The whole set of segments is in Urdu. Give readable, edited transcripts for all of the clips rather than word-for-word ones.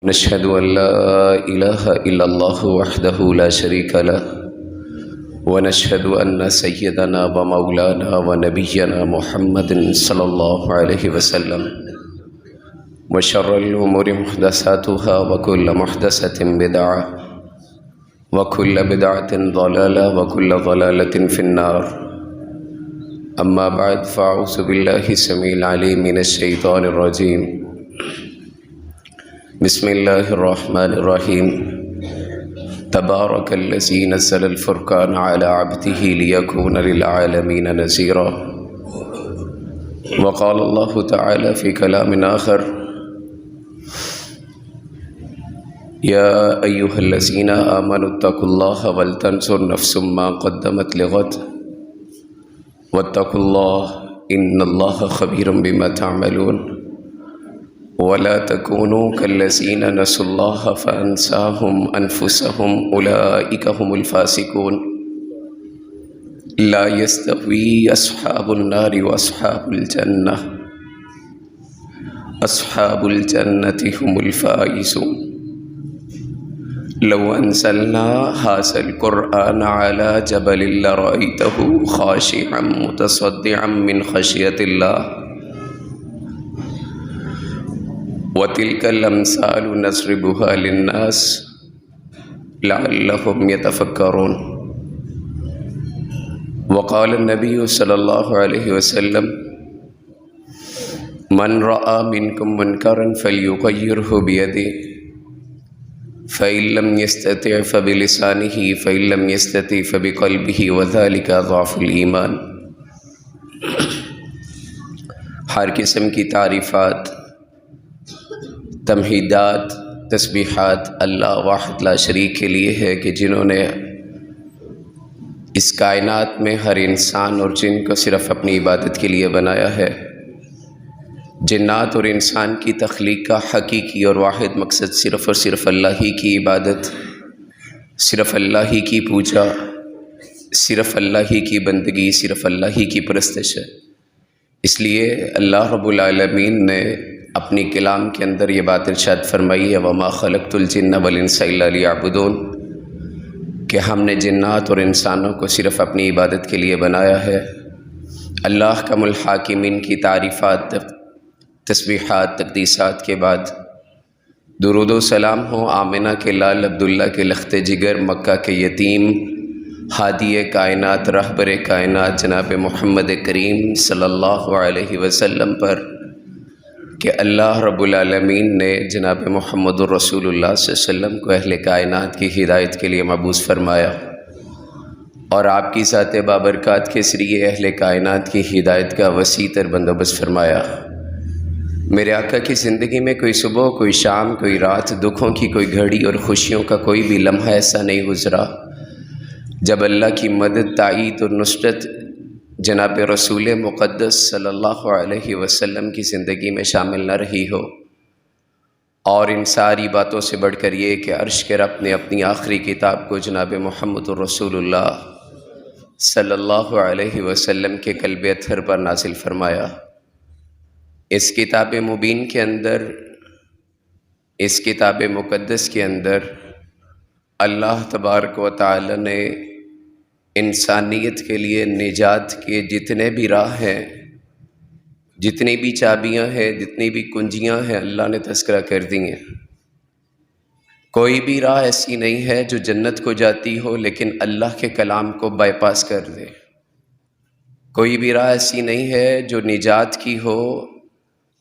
نشهد أن لا إله إلا الله وحده لا شريك له ونشهد أن سيدنا ومولانا ونبينا محمد صلى الله عليه وسلم وشر الأمور محدثاتها وكل محدثة بدعة وكل بدعة ضلالة وكل ضلالة في النار. أما بعد فأعوذ بالله السميع العليم من الشيطان الرجيم. بسم الله الرحمن الرحيم. تبارك الذي نزل الفرقان على عبده ليكون للعالمين نذيرا. وقال الله تعالى في كلام آخر: يا أيها الذين آمنوا اتقوا الله ولتنظر نفس ما قدمت لغد واتقوا الله إن الله خبير بما تعملون. ولا تكونوا كالذين نسوا الله فأنساهم أنفسهم أولئك هم الفاسقون. لا يستوي أصحاب النار وأصحاب الجنة، أصحاب الجنة هم الفائزون. لو أنزلنا هذا القرآن على جبل لرأيته خاشعا متصدعا من خشية الله. وتلك الأمثال نضربها للناس لعلهم يتفكرون. وقال النبي صلى الله عليه وسلم: من رأى منكم منكرا فليغيره بيده فإن لم يستطع فبلسانه فإن لم يستطع فبقلبه وذلك ضعف الإيمان. ہر قسم کی تعریفات، تمہیدات، تسبیحات اللہ واحد لا شریک کے لیے ہے کہ جنہوں نے اس کائنات میں ہر انسان اور جن کو صرف اپنی عبادت کے لیے بنایا ہے. جنات اور انسان کی تخلیق کا حقیقی اور واحد مقصد صرف اور صرف اللہ ہی کی عبادت، صرف اللہ ہی کی پوجا، صرف اللہ ہی کی بندگی، صرف اللہ ہی کی پرستش ہے. اس لیے اللہ رب العالمین نے اپنی کلام کے اندر یہ بات ارشاد فرمائی ہے: وَمَا خَلَقْتُ الْجِنَّ وَالْإِنسَ إِلَّا لِيَعْبُدُونَ، کہ ہم نے جنات اور انسانوں کو صرف اپنی عبادت کے لیے بنایا ہے. اللہ احکم الحاکمین کی تعریفات، تسبیحات، تقدیسات کے بعد درود و سلام ہو آمنہ کے لال عبداللہ کے لخت جگر، مکہ کے یتیم، ہادی کائنات، رہبر کائنات جناب محمد کریم صلی اللہ علیہ وسلم پر، کہ اللہ رب العالمین نے جناب محمد الرسول اللہ صلی اللہ علیہ وسلم کو اہل کائنات کی ہدایت کے لیے مبعوث فرمایا، اور آپ کی ذات بابرکات کے ذریعے اہل کائنات کی ہدایت کا وسیع تر بندوبست فرمایا. میرے آقا کی زندگی میں کوئی صبح، کوئی شام، کوئی رات، دکھوں کی کوئی گھڑی اور خوشیوں کا کوئی بھی لمحہ ایسا نہیں گزرا جب اللہ کی مدد، تائید اور نصرت جناب رسول مقدس صلی اللہ علیہ وسلم کی زندگی میں شامل نہ رہی ہو. اور ان ساری باتوں سے بڑھ کر یہ کہ عرش کے رب نے اپنی آخری کتاب کو جناب محمد الرسول اللہ صلی اللہ علیہ وسلم کے قلب اطہر پر نازل فرمایا. اس کتاب مبین کے اندر، اس کتاب مقدس کے اندر اللہ تبارک و تعالی نے انسانیت کے لیے نجات کے جتنے بھی راہ ہیں، جتنی بھی چابیاں ہیں، جتنی بھی کنجیاں ہیں، اللہ نے تذکرہ کر دی ہیں. کوئی بھی راہ ایسی نہیں ہے جو جنت کو جاتی ہو لیکن اللہ کے کلام کو بائی پاس کر دے. کوئی بھی راہ ایسی نہیں ہے جو نجات کی ہو،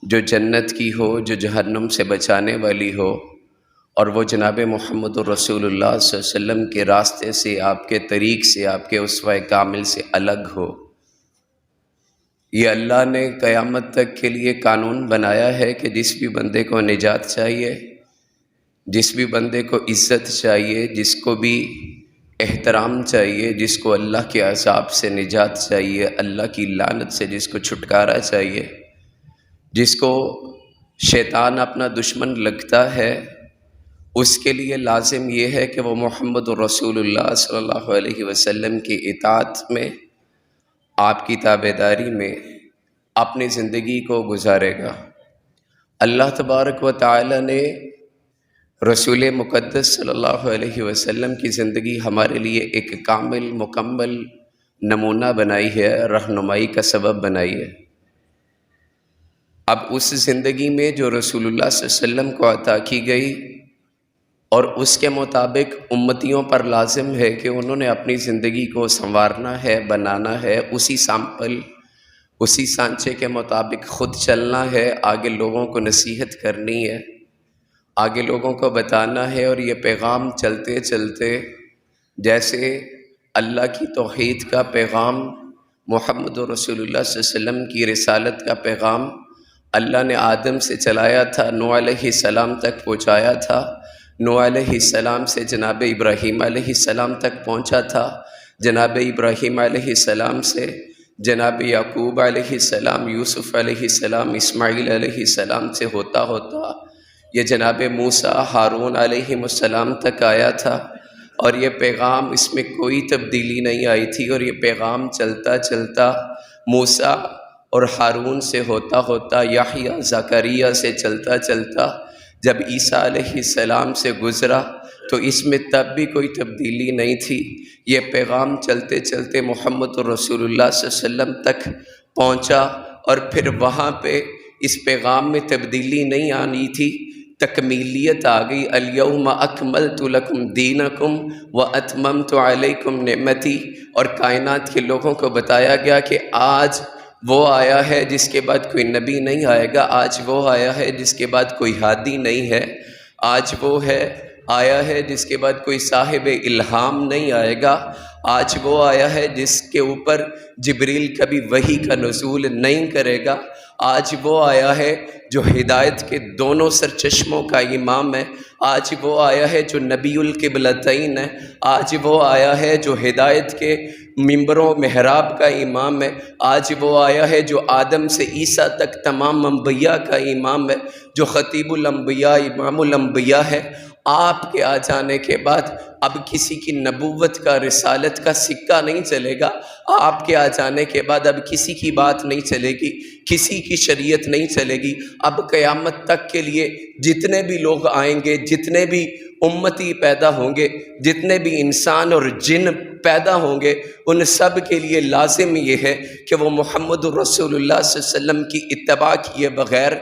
جو جنت کی ہو، جو جہنم سے بچانے والی ہو، اور وہ جناب محمد الرسول اللہ صلی اللہ علیہ وسلم کے راستے سے، آپ کے طریق سے، آپ کے اسوہ کامل سے الگ ہو. یہ اللہ نے قیامت تک کے لیے قانون بنایا ہے کہ جس بھی بندے کو نجات چاہیے، جس بھی بندے کو عزت چاہیے، جس کو بھی احترام چاہیے، جس کو اللہ کے عذاب سے نجات چاہیے، اللہ کی لعنت سے جس کو چھٹکارا چاہیے، جس کو شیطان اپنا دشمن لگتا ہے، اس کے لیے لازم یہ ہے کہ وہ محمد الرسول اللہ صلی اللہ علیہ وسلم کی اطاعت میں، آپ کی تابعداری میں اپنی زندگی کو گزارے گا. اللہ تبارک و تعالی نے رسول مقدس صلی اللہ علیہ وسلم کی زندگی ہمارے لیے ایک کامل مکمل نمونہ بنائی ہے، رہنمائی کا سبب بنائی ہے۔ اب اس زندگی میں جو رسول اللہ صلی اللہ علیہ وسلم کو عطا کی گئی اور اس کے مطابق امتیوں پر لازم ہے کہ انہوں نے اپنی زندگی کو سنوارنا ہے، بنانا ہے، اسی سامپل اسی سانچے کے مطابق خود چلنا ہے، آگے لوگوں کو نصیحت کرنی ہے، آگے لوگوں کو بتانا ہے، اور یہ پیغام چلتے چلتے جیسے اللہ کی توحید کا پیغام، محمد رسول اللہ صلی اللہ علیہ وسلم کی رسالت کا پیغام اللہ نے آدم سے چلایا تھا، نوح علیہ السلام تک پہنچایا تھا، نوح علیہ السلام سے جناب ابراہیم علیہ السلام تک پہنچا تھا، جناب ابراہیم علیہ السلام سے جناب یعقوب علیہ السلام، یوسف علیہ السلام، اسماعیل علیہ السلام سے ہوتا ہوتا یہ جناب موسیٰ، ہارون علیہ السلام تک آیا تھا، اور یہ پیغام اس میں کوئی تبدیلی نہیں آئی تھی، اور یہ پیغام چلتا چلتا موسیٰ اور ہارون سے ہوتا ہوتا یحییٰ، زکریا سے چلتا چلتا جب عیسیٰ علیہ السلام سے گزرا تو اس میں تب بھی کوئی تبدیلی نہیں تھی۔ یہ پیغام چلتے چلتے محمد رسول اللہ صلی اللہ علیہ وسلم تک پہنچا، اور پھر وہاں پہ اس پیغام میں تبدیلی نہیں آنی تھی، تکمیلیت آ گئی۔ الیوم اکملت لکم دینکم واتممت علیکم نعمتی، اور کائنات کے لوگوں کو بتایا گیا کہ آج وہ آیا ہے جس کے بعد کوئی نبی نہیں آئے گا، آج وہ آیا ہے جس کے بعد کوئی ہادی نہیں ہے، آج وہ آیا ہے جس کے بعد کوئی صاحب الہام نہیں آئے گا، آج وہ آیا ہے جس کے اوپر جبریل کبھی وحی کا نزول نہیں کرے گا، آج وہ آیا ہے جو ہدایت کے دونوں سرچشموں کا امام ہے، آج وہ آیا ہے جو نبی القبلتین ہے، آج وہ آیا ہے جو ہدایت کے ممبر و محراب کا امام ہے، آج وہ آیا ہے جو آدم سے عیسیٰ تک تمام انبیاء کا امام ہے، جو خطیب الانبیاء، امام الانبیاء ہے۔ آپ کے آ جانے کے بعد اب کسی کی نبوت کا، رسالت کا سکہ نہیں چلے گا، آپ کے آ جانے کے بعد اب کسی کی بات نہیں چلے گی، کسی کی شریعت نہیں چلے گی۔ اب قیامت تک کے لیے جتنے بھی لوگ آئیں گے، جتنے بھی امتی پیدا ہوں گے، جتنے بھی انسان اور جن پیدا ہوں گے، ان سب کے لیے لازم یہ ہے کہ وہ محمد رسول اللہ صلی اللہ علیہ وسلم کی اتباع کیے بغیر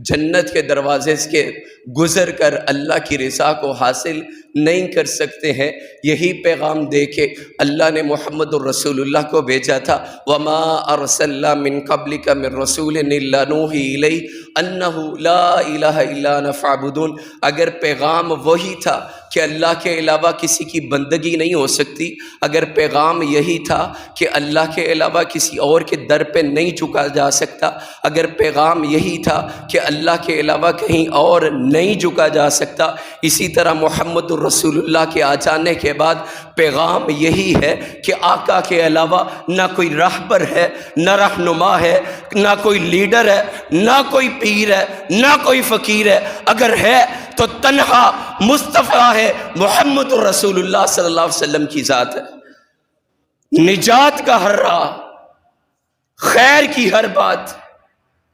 جنت کے دروازے سے گزر کر اللہ کی رضا کو حاصل نہیں کر سکتے ہیں۔ یہی پیغام دے کے اللہ نے محمد الرسول اللہ کو بھیجا تھا، وَمَا أَرْسَلْنَا مِن قَبْلِكَ مِن رَسُولٍ إِلَّا نُوحِي إِلَيْهِ أَنَّهُ لَا إِلَهَ إِلَّا أَنَا فَاعْبُدُونِ۔ اگر پیغام وہی تھا کہ اللہ کے علاوہ کسی کی بندگی نہیں ہو سکتی، اگر پیغام یہی تھا کہ اللہ کے علاوہ کسی اور کے در پہ نہیں جھکا جا سکتا، اگر پیغام یہی تھا کہ اللہ کے علاوہ کہیں اور نہیں جھکا جا سکتا، اسی طرح محمد الرسول اللہ کے آ جانے کے بعد پیغام یہی ہے کہ آقا کے علاوہ نہ کوئی راہبر ہے، نہ رہنما ہے، نہ کوئی لیڈر ہے، نہ کوئی پیر ہے، نہ کوئی فقیر ہے، اگر ہے تو تنہا مصطفیٰ ہے، محمد رسول اللہ صلی اللہ علیہ وسلم کی ذات ہے۔ نجات کا ہر راہ، خیر کی ہر بات،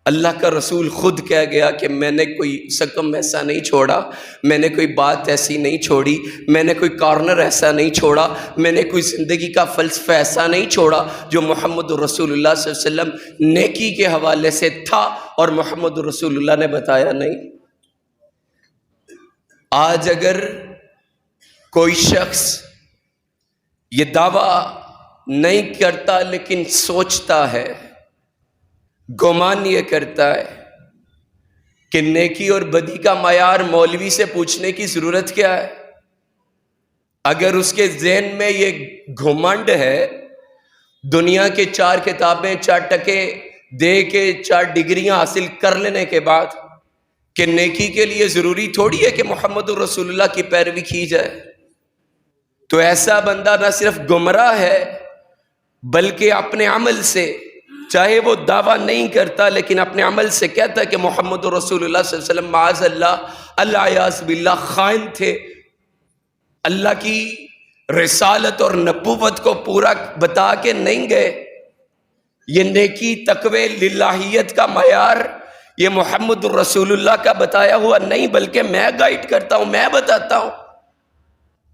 اللہ کا رسول خود کہہ گیا کہ میں نے کوئی سکم ایسا نہیں چھوڑا، میں نے کوئی بات ایسی نہیں چھوڑی، میں نے کوئی کارنر ایسا نہیں چھوڑا، میں نے کوئی زندگی کا فلسفہ ایسا نہیں چھوڑا جو محمد رسول اللہ صلی اللہ علیہ وسلم نیکی کے حوالے سے تھا اور محمد رسول اللہ نے بتایا نہیں۔ آج اگر کوئی شخص یہ دعویٰ نہیں کرتا لیکن سوچتا ہے، گمان یہ کرتا ہے کہ نیکی اور بدی کا معیار مولوی سے پوچھنے کی ضرورت کیا ہے، اگر اس کے ذہن میں یہ گھمنڈ ہے دنیا کے 4 کتابیں 4 ٹکے دے کے 4 ڈگریاں حاصل کر لینے کے بعد کہ نیکی کے لیے ضروری تھوڑی ہے کہ محمد رسول اللہ کی پیروی کی جائے، تو ایسا بندہ نہ صرف گمراہ ہے بلکہ اپنے عمل سے، چاہے وہ دعویٰ نہیں کرتا لیکن اپنے عمل سے کہتا ہے کہ محمد رسول اللہ صلی اللہ علیہ وسلم معاذ اللہ الیاذ باللہ خائن تھے، اللہ کی رسالت اور نبوت کو پورا بتا کے نہیں گئے۔ یہ نیکی تقوی للہیت کا معیار یہ محمد الرسول اللہ کا بتایا ہوا نہیں، بلکہ میں گائیڈ کرتا ہوں، میں بتاتا ہوں۔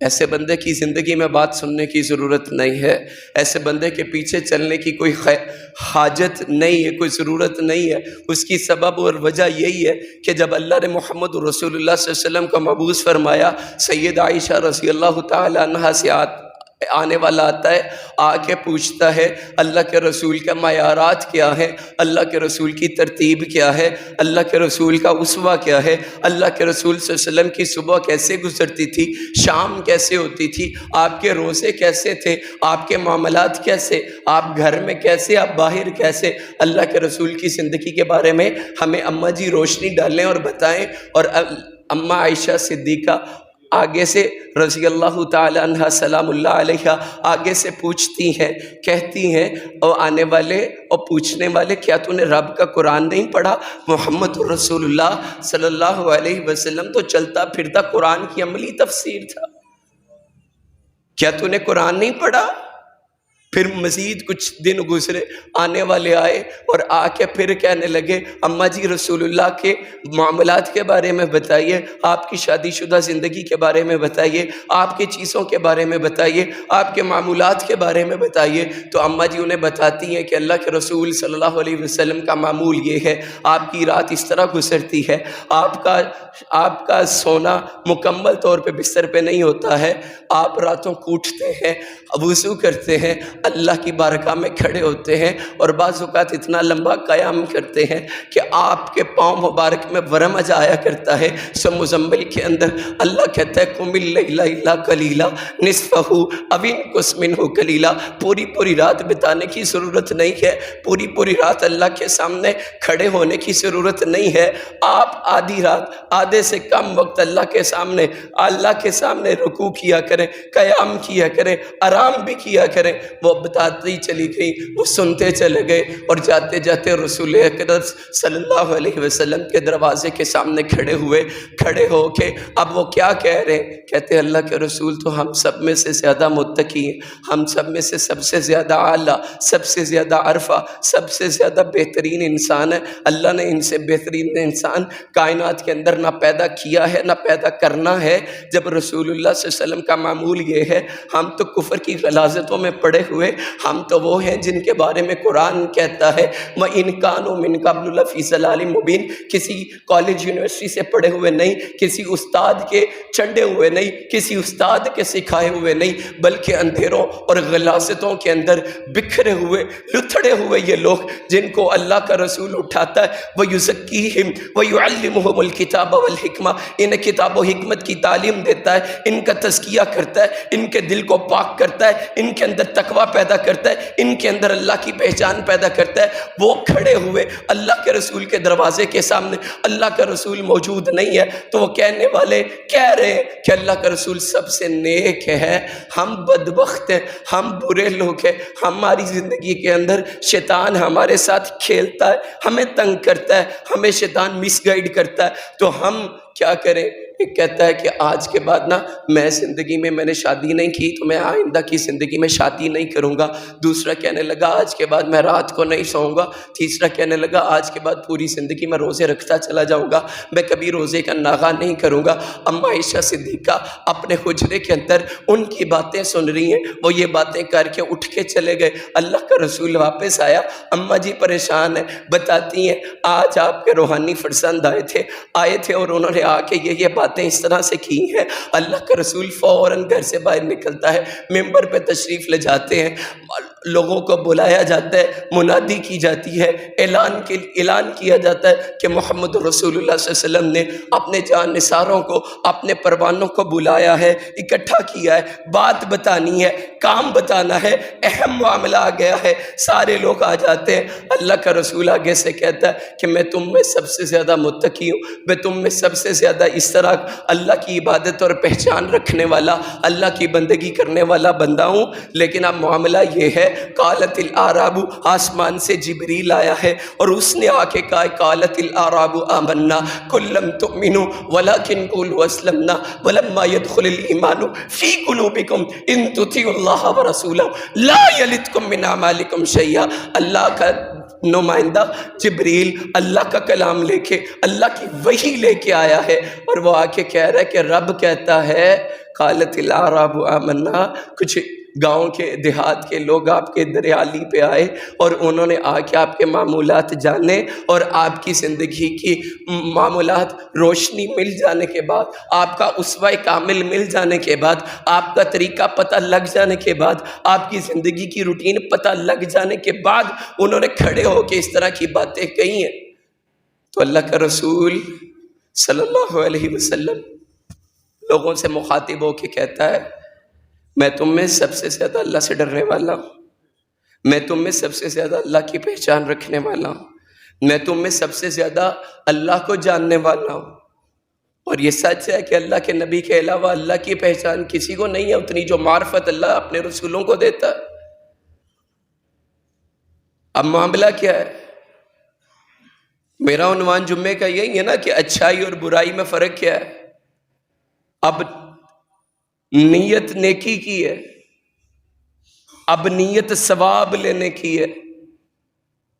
ایسے بندے کی زندگی میں بات سننے کی ضرورت نہیں ہے، ایسے بندے کے پیچھے چلنے کی کوئی حاجت نہیں ہے، کوئی ضرورت نہیں ہے۔ اس کی سبب اور وجہ یہی ہے کہ جب اللہ نے محمد رسول اللہ صلی اللہ علیہ وسلم کو مبعوث فرمایا، سید عائشہ رضی اللہ تعالی عنہا سے آنے والا آتا ہے، آ کے پوچھتا ہے اللہ کے رسول کا معیارات کیا ہے، اللہ کے رسول کی ترتیب کیا ہے، اللہ کے رسول کا اسوہ کیا ہے، اللہ کے رسول صلی اللہ علیہ وسلم کی صبح کیسے گزرتی تھی، شام کیسے ہوتی تھی، آپ کے روزے کیسے تھے، آپ کے معاملات کیسے، آپ گھر میں کیسے، آپ باہر کیسے۔ اللہ کے رسول کی زندگی کے بارے میں ہمیں اماں جی روشنی ڈالیں اور بتائیں۔ اور اماں عائشہ صدیقہ آگے سے رضی اللہ تعالی عنہ سلام اللہ علیہ آگے سے پوچھتی ہیں، کہتی ہیں اور آنے والے اور پوچھنے والے، کیا تو نے رب کا قرآن نہیں پڑھا؟ محمد رسول اللہ صلی اللہ علیہ وسلم تو چلتا پھرتا قرآن کی عملی تفسیر تھا، کیا تو نے قرآن نہیں پڑھا؟ پھر مزید کچھ دن گزرے، آنے والے آئے اور آ کے پھر کہنے لگے اماں جی رسول اللہ کے معاملات کے بارے میں بتائیے، آپ کی شادی شدہ زندگی کے بارے میں بتائیے، آپ کی چیزوں کے بارے میں بتائیے، آپ کے معمولات کے بارے میں بتائیے۔ تو اماں جی انہیں بتاتی ہیں کہ اللہ کے رسول صلی اللہ علیہ وسلم کا معمول یہ ہے، آپ کی رات اس طرح گزرتی ہے، آپ کا سونا مکمل طور پہ بستر پہ نہیں ہوتا ہے، آپ راتوں کو اٹھتے ہیں، وضو کرتے ہیں، اللہ کی بارگاہ میں کھڑے ہوتے ہیں اور بعض اوقات اتنا لمبا قیام کرتے ہیں کہ آپ کے پاؤں مبارک میں ورم آیا کرتا ہے۔ سو مزمل کے اندر اللہ کہتا ہے قم اللیل الا قلیلا نصفہ او انقص منہ قلیلا، پوری رات بتانے کی ضرورت نہیں ہے، پوری رات اللہ کے سامنے کھڑے ہونے کی ضرورت نہیں ہے۔ آپ آدھی رات، آدھے سے کم وقت اللہ کے سامنے رکوع کیا کریں، قیام کیا کریں، آرام بھی کیا کریں۔ وہ بتاتی چلی گئی، وہ سنتے چلے گئے اور جاتے جاتے رسول اکرم صلی اللہ علیہ وسلم کے دروازے کے سامنے کھڑے ہو کے اب وہ کیا کہہ رہے ہیں؟ کہتے ہیں اللہ کے رسول تو ہم سب میں سے زیادہ متقی ہیں، ہم سب میں سے سب سے زیادہ اعلیٰ، سب سے زیادہ عرفہ، سب سے زیادہ بہترین انسان ہے۔ اللہ نے ان سے بہترین انسان کائنات کے اندر نہ پیدا کیا ہے نہ پیدا کرنا ہے۔ جب رسول اللہ صلی اللہ علیہ وسلم کا معمول یہ ہے، ہم تو کفر کی غلاظتوں میں پڑے ہوئے، ہم تو وہ ہیں جن کے بارے میں قرآن کہتا ہے وَإِن كَانُوا مِن قَبْلُ لَفِي ضَلَالٍ مُبِينٍ، کسی کالج یونیورسٹی سے پڑھے ہوئے نہیں، کسی استاد کے چنڈے ہوئے نہیں، کسی استاد کے سکھائے ہوئے نہیں، بلکہ اندھیروں اور غلاظتوں کے اندر بکھرے ہوئے لتھڑے ہوئے یہ لوگ جن کو اللہ کا رسول اٹھاتا ہے وَيُزَكِّيهِمْ وَيُعَلِّمُهُمُ الْكِتَابَ وَالْحِكْمَةَ، انہیں کتاب و حکمت کی تعلیم دیتا ہے، ان کا تزکیہ کرتا ہے، ان کے دل کو پاک کرتا ہے، ان کے اندر تقوی پیدا کرتا ہے، ان کے اندر اللہ کی پہچان پیدا کرتا ہے۔ وہ کھڑے ہوئے اللہ کے رسول کے دروازے کے سامنے، اللہ کا رسول موجود نہیں ہے تو وہ کہنے والے کہہ رہے ہیں کہ اللہ کا رسول سب سے نیک ہے، ہم بدبخت ہیں، ہم برے لوگ ہیں، ہماری زندگی کے اندر شیطان ہمارے ساتھ کھیلتا ہے، ہمیں تنگ کرتا ہے، ہمیں شیطان مس گائیڈ کرتا ہے، تو ہم کیا کریں؟ ایک کہتا ہے کہ آج کے بعد میں زندگی میں نے شادی نہیں کی تو میں آئندہ کی زندگی میں شادی نہیں کروں گا۔ دوسرا کہنے لگا آج کے بعد میں رات کو نہیں سوؤں گا۔ تیسرا کہنے لگا آج کے بعد پوری زندگی میں روزے رکھتا چلا جاؤں گا، میں کبھی روزے کا ناغہ نہیں کروں گا۔ اماں عائشہ صدیقہ اپنے حجرے کے اندر ان کی باتیں سن رہی ہیں، وہ یہ باتیں کر کے اٹھ کے چلے گئے۔ اللہ کا رسول واپس آیا، اماں جی پریشان ہیں، بتاتی ہیں آج آپ کے روحانی فرزند آئے تھے اور انہوں نے آ کے یہ باتیں اس طرح سے کی ہیں۔ اللہ کا رسول فوراً گھر سے باہر نکلتا ہے، ممبر پہ تشریف لے جاتے ہیں، لوگوں کو بلایا جاتا ہے، منادی کی جاتی ہے، اعلان کیا جاتا ہے کہ محمد رسول اللہ صلی اللہ علیہ وسلم نے اپنے جان نثاروں کو، اپنے پروانوں کو بلایا ہے، اکٹھا کیا ہے، بات بتانی ہے، کام بتانا ہے، اہم معاملہ آ گیا ہے۔ سارے لوگ آ جاتے ہیں، اللہ کا رسول آگے سے کہتا ہے کہ میں تم میں سب سے زیادہ متقی ہوں، میں تم میں سب سے زیادہ اس طرح اللہ کی عبادت اور پہچان رکھنے والا، اللہ کی بندگی کرنے والا بندہ ہوں، لیکن اب معاملہ یہ ہے قالت الاعراب، آسمان سے جبریل آیا ہے اور اس نے آ کے کہا قالت الاعراب آمنا قل لم تؤمنوا ولكن قولوا اسلمنا ولما يدخل الايمان في قلوبكم ان تطيعوا الله ورسوله لا يلدكم من اعمالكم شيئا۔ اللہ کا نمائندہ جبریل اللہ کا کلام لے کے، اللہ کی وحی لے کے آیا ہے، اور وہ آ کے کہہ رہا ہے کہ رب کہتا ہے قالت الاعراب آمنا، کچھ گاؤں کے دیہات کے لوگ آپ کے دریالی پہ آئے اور انہوں نے آ کے آپ کے معمولات جانے، اور آپ کی زندگی کی معمولات روشنی مل جانے کے بعد، آپ کا اسوہ کامل مل جانے کے بعد، آپ کا طریقہ پتہ لگ جانے کے بعد، آپ کی زندگی کی روٹین پتہ لگ جانے کے بعد انہوں نے کھڑے ہو کے اس طرح کی باتیں کہی ہیں، تو اللہ کا رسول صلی اللہ علیہ وسلم لوگوں سے مخاطب ہو کے کہتا ہے میں تم میں سب سے زیادہ اللہ سے ڈرنے والا ہوں، میں تم میں سب سے زیادہ اللہ کی پہچان رکھنے والا ہوں، میں تم میں سب سے زیادہ اللہ کو جاننے والا ہوں، اور یہ سچ ہے کہ اللہ کے نبی کے علاوہ اللہ کی پہچان کسی کو نہیں ہے اتنی جو معرفت اللہ اپنے رسولوں کو دیتا ہے۔ اب معاملہ کیا ہے؟ میرا عنوان جمعے کا یہی ہے نا کہ اچھائی اور برائی میں فرق کیا ہے۔ اب نیت نیکی کی ہے، اب نیت ثواب لینے کی ہے،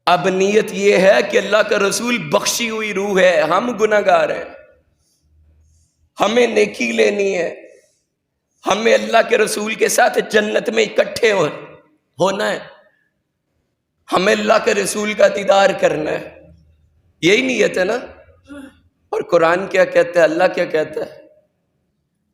اب نیت یہ ہے کہ اللہ کا رسول بخشی ہوئی روح ہے، ہم گناہگار ہیں، ہمیں نیکی لینی ہے، ہمیں اللہ کے رسول کے ساتھ جنت میں اکٹھے ہونا ہے، ہمیں اللہ کے رسول کا دیدار کرنا ہے، یہی نیت ہے نا۔ اور قرآن کیا کہتا ہے، اللہ کیا کہتا ہے،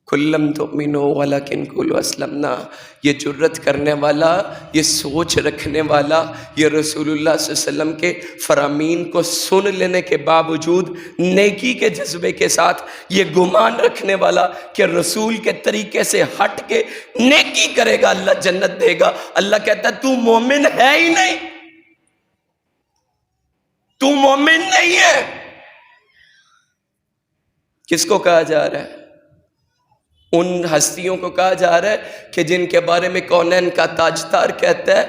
کلم تؤمنوا ولکن قولوا اسلمنا، یہ جرت کرنے والا، یہ سوچ رکھنے والا، یہ رسول اللہ صلی اللہ علیہ وسلم کے فرامین کو سن لینے کے باوجود نیکی کے جذبے کے ساتھ یہ گمان رکھنے والا کہ رسول کے طریقے سے ہٹ کے نیکی کرے گا اللہ جنت دے گا، اللہ کہتا ہے تو مومن ہے ہی نہیں، تو مومن نہیں ہے۔ کس کو کہا جا رہا ہے؟ ان ہستیوں کو کہا جا رہا ہے کہ جن کے بارے میں کونین کا تاجدار کہتا ہے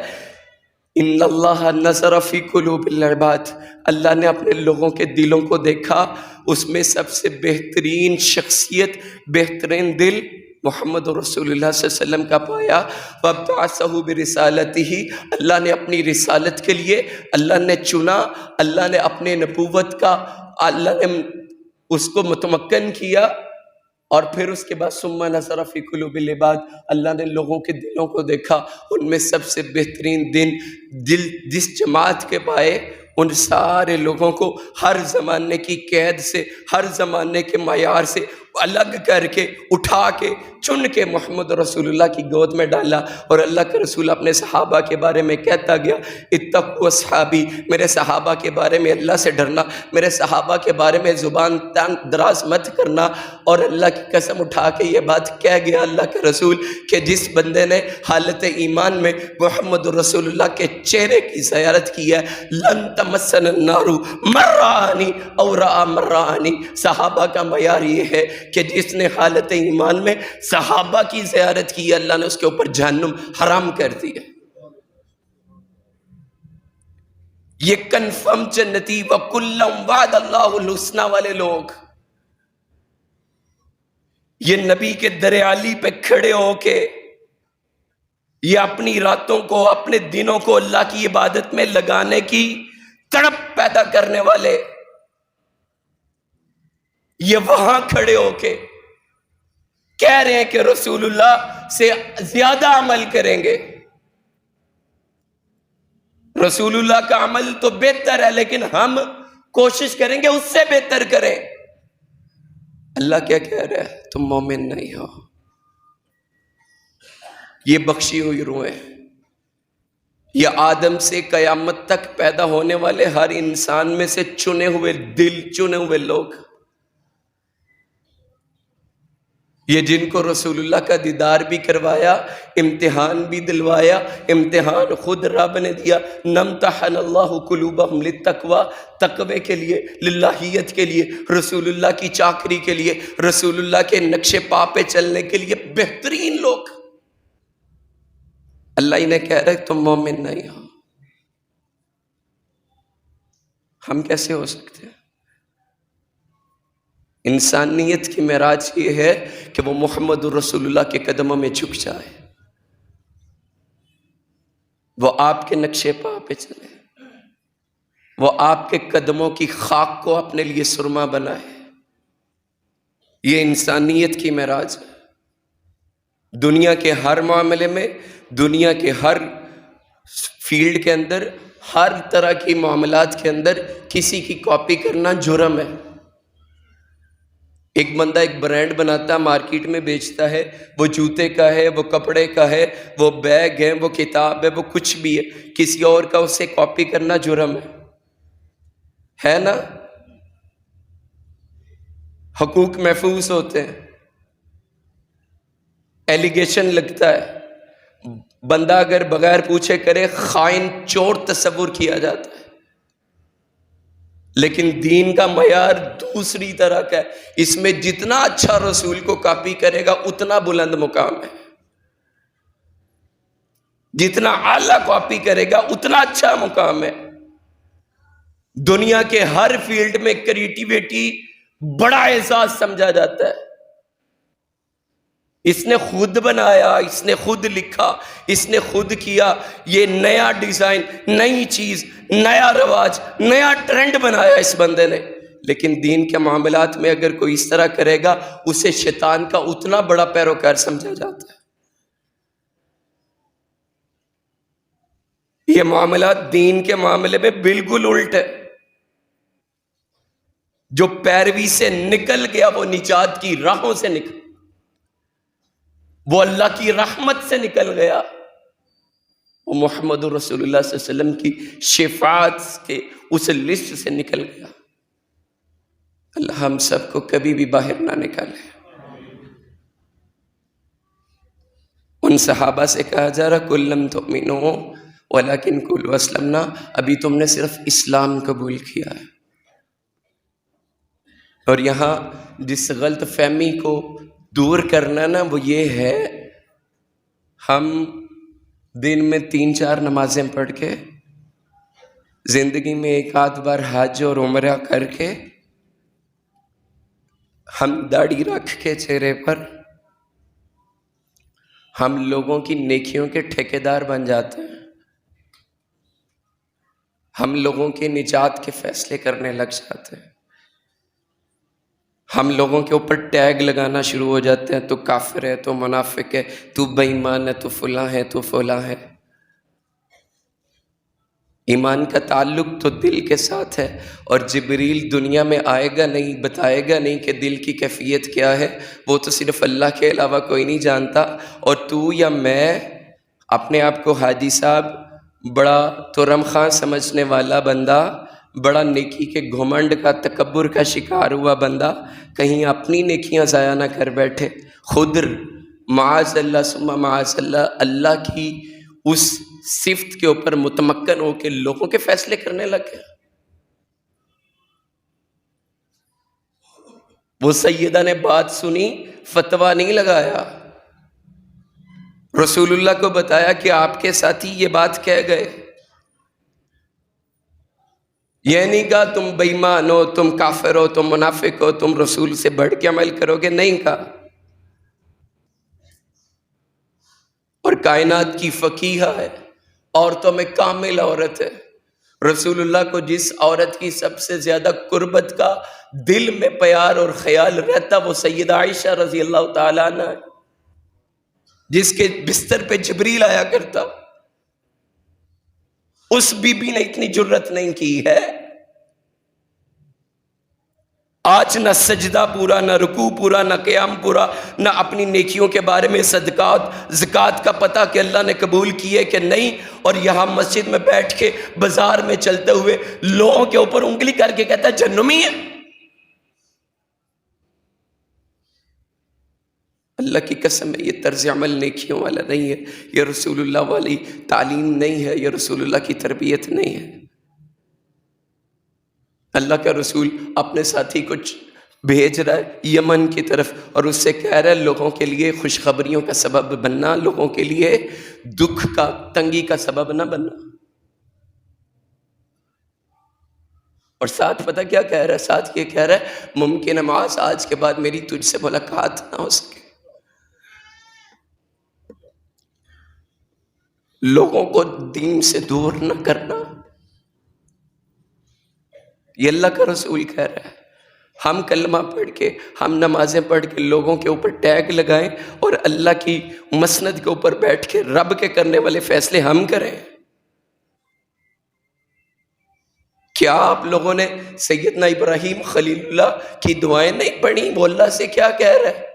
ان اللہ نظر فی قلوب العباد، اللہ نے اپنے لوگوں کے دلوں کو دیکھا، اس میں سب سے بہترین شخصیت، بہترین دل محمد رسول اللہ صلی اللہ علیہ وسلم کا پایا۔ وَابْتَعَثَهُ بِرِسَالَتِهِ، اللہ نے اپنی رسالت کے لیے اللہ نے چنا، اللہ نے اپنے نبوت کا، اللہ نے اس کو متمکن کیا، اور پھر اس کے بعد ثم نظر فی قلوب العباد، اللہ نے لوگوں کے دلوں کو دیکھا، ان میں سب سے بہترین دل جس جماعت کے پائے، ان سارے لوگوں کو ہر زمانے کی قید سے، ہر زمانے کے معیار سے الگ کر کے، اٹھا کے، چن کے محمد رسول اللہ کی گود میں ڈالا، اور اللہ کے رسول اپنے صحابہ کے بارے میں کہتا گیا اتقوا اصحابی، میرے صحابہ کے بارے میں اللہ سے ڈرنا، میرے صحابہ کے بارے میں زبان دراز مت کرنا، اور اللہ کی قسم اٹھا کے یہ بات کہہ گیا اللہ کے رسول کہ جس بندے نے حالت ایمان میں محمد رسول اللہ کے چہرے کی زیارت کی ہے لن تمسن النار مرانی او رأى مرانی، صحابہ کا معیار یہ ہے کہ جس نے حالت ایمان میں صحابہ کی زیارت کی، اللہ نے اس کے اوپر جہنم حرام کر دی ہے۔ یہ کنفرم جنتی وَكُلًّا وَعَدَ اللَّهُ الْحُسْنَى والے لوگ، یہ نبی کے دریالی پہ کھڑے ہو کے یہ اپنی راتوں کو، اپنے دنوں کو اللہ کی عبادت میں لگانے کی تڑپ پیدا کرنے والے، یہ وہاں کھڑے ہو کے کہہ رہے ہیں کہ رسول اللہ سے زیادہ عمل کریں گے، رسول اللہ کا عمل تو بہتر ہے لیکن ہم کوشش کریں گے اس سے بہتر کریں۔ اللہ کیا کہہ رہا ہے؟ تم مومن نہیں ہو۔ یہ بخشی ہوئی روحیں، یہ آدم سے قیامت تک پیدا ہونے والے ہر انسان میں سے چنے ہوئے دل، چنے ہوئے لوگ، یہ جن کو رسول اللہ کا دیدار بھی کروایا، امتحان بھی دلوایا، امتحان خود رب نے دیا، نمتحن اللہ قلوبہم للتقوی، تقوی کے لیے، للہیت کے لیے، رسول اللہ کی چاکری کے لیے، رسول اللہ کے نقش پا پہ چلنے کے لیے بہترین لوگ، اللہ انہیں کہہ رہا ہے تم مومن نہیں ہو۔ ہم کیسے ہو سکتے ہیں؟ انسانیت کی معراج یہ ہے کہ وہ محمد رسول اللہ کے قدموں میں جھک جائے، وہ آپ کے نقشے پا پہ چلے۔ وہ آپ کے قدموں کی خاک کو اپنے لیے سرما بنائے۔ یہ انسانیت کی معراج ہے۔ دنیا کے ہر معاملے میں، دنیا کے ہر فیلڈ کے اندر، ہر طرح کی معاملات کے اندر کسی کی کاپی کرنا جرم ہے۔ ایک بندہ ایک برانڈ بناتا ہے، مارکیٹ میں بیچتا ہے، وہ جوتے کا ہے، وہ کپڑے کا ہے، وہ بیگ ہے، وہ کتاب ہے، وہ کچھ بھی ہے، کسی اور کا اسے کاپی کرنا جرم ہے نا؟ حقوق محفوظ ہوتے ہیں، ایلیگیشن لگتا ہے، بندہ اگر بغیر پوچھے کرے خائن چور تصور کیا جاتا ہے، لیکن دین کا معیار دوسری طرح کا ہے۔ اس میں جتنا اچھا رسول کو کاپی کرے گا اتنا بلند مقام ہے، جتنا اعلیٰ کاپی کرے گا اتنا اچھا مقام ہے۔ دنیا کے ہر فیلڈ میں کریٹیویٹی بڑا اعزاز سمجھا جاتا ہے۔ اس نے خود بنایا، اس نے خود لکھا، اس نے خود کیا، یہ نیا ڈیزائن، نئی چیز، نیا رواج، نیا ٹرینڈ بنایا اس بندے نے۔ لیکن دین کے معاملات میں اگر کوئی اس طرح کرے گا اسے شیطان کا اتنا بڑا پیروکار سمجھا جاتا ہے۔ یہ معاملات دین کے معاملے میں بالکل الٹ ہے۔ جو پیروی سے نکل گیا وہ نجات کی راہوں سے نکل، وہ اللہ کی رحمت سے نکل گیا، وہ محمد رسول اللہ صلی اللہ علیہ وسلم کی شفاعت کے اس لسٹ سے نکل گیا۔ اللہ ہم سب کو کبھی بھی باہر نہ نکالے۔ ان صحابہ سے کہا جا رہا قُل لَمْ تُؤْمِنُوا وَلَكِنْ قُولُوا أَسْلَمْنَا، ابھی تم نے صرف اسلام قبول کیا ہے۔ اور یہاں جس غلط فہمی کو دور کرنا نا وہ یہ ہے، ہم دن میں 3-4 نمازیں پڑھ کے، زندگی میں ایک آدھ بار حج اور عمرہ کر کے، ہم داڑھی رکھ کے چہرے پر، ہم لوگوں کی نیکیوں کے ٹھیکیدار بن جاتے ہیں، ہم لوگوں کے نجات کے فیصلے کرنے لگ جاتے ہیں، ہم لوگوں کے اوپر ٹیگ لگانا شروع ہو جاتے ہیں، تو کافر ہے، تو منافق ہے، تو بے ایمان ہے، تو فلاں ہے، تو فلاں ہے۔ ایمان کا تعلق تو دل کے ساتھ ہے، اور جبریل دنیا میں آئے گا نہیں، بتائے گا نہیں کہ دل کی کیفیت کیا ہے، وہ تو صرف اللہ کے علاوہ کوئی نہیں جانتا۔ اور تو یا میں اپنے آپ کو حاجی صاحب، بڑا ترم خان سمجھنے والا بندہ، بڑا نیکی کے گھمنڈ کا، تکبر کا شکار ہوا بندہ، کہیں اپنی نیکیاں ضائع نہ کر بیٹھے، خود معاذ اللہ ثم معاذ اللہ اللہ کی اس صفت کے اوپر متمکن ہو کے لوگوں کے فیصلے کرنے لگ گیا۔ وہ سیدہ نے بات سنی، فتویٰ نہیں لگایا، رسول اللہ کو بتایا کہ آپ کے ساتھی یہ بات کہہ گئے، یہ نہیں کہا تم بے ایمان ہو، تم کافر ہو، تم منافق ہو، تم رسول سے بڑھ کے عمل کرو گے، نہیں کہا۔ اور کائنات کی فقیہہ ہے، عورتوں میں کامل عورت ہے، رسول اللہ کو جس عورت کی سب سے زیادہ قربت کا دل میں پیار اور خیال رہتا وہ سیدہ عائشہ رضی اللہ تعالیٰ عنہ ہے، جس کے بستر پہ جبریل آیا کرتا۔ اس بی بی نے اتنی جرت نہیں کی ہے، آج نہ سجدہ پورا، نہ رکوع پورا، نہ قیام پورا، نہ اپنی نیکیوں کے بارے میں صدقات زکوٰۃ کا پتہ کہ اللہ نے قبول کیے کہ نہیں، اور یہاں مسجد میں بیٹھ کے بازار میں چلتے ہوئے لوگوں کے اوپر انگلی کر کے کہتا ہے جہنمی ہے۔ اللہ کی قسم ہے یہ طرز عمل نیکیوں والا نہیں ہے، یہ رسول اللہ والی تعلیم نہیں ہے، یہ رسول اللہ کی تربیت نہیں ہے۔ اللہ کا رسول اپنے ساتھی کو بھیج رہا ہے یمن کی طرف، اور اس سے کہہ رہا ہے لوگوں کے لیے خوشخبریوں کا سبب بننا، لوگوں کے لیے دکھ کا، تنگی کا سبب نہ بننا۔ اور ساتھ پتہ کیا کہہ رہا ہے؟ ساتھ یہ کہہ رہا ہے ممکن ہے معاذ آج کے بعد میری تجھ سے ملاقات نہ ہو سکے، لوگوں کو دین سے دور نہ کرنا۔ یہ اللہ کا رسول کہہ رہا ہے۔ ہم کلمہ پڑھ کے، ہم نمازیں پڑھ کے لوگوں کے اوپر ٹیگ لگائیں اور اللہ کی مسند کے اوپر بیٹھ کے رب کے کرنے والے فیصلے ہم کریں؟ کیا آپ لوگوں نے سیدنا ابراہیم خلیل اللہ کی دعائیں نہیں پڑھی؟ وہ اللہ سے کیا کہہ رہا ہے؟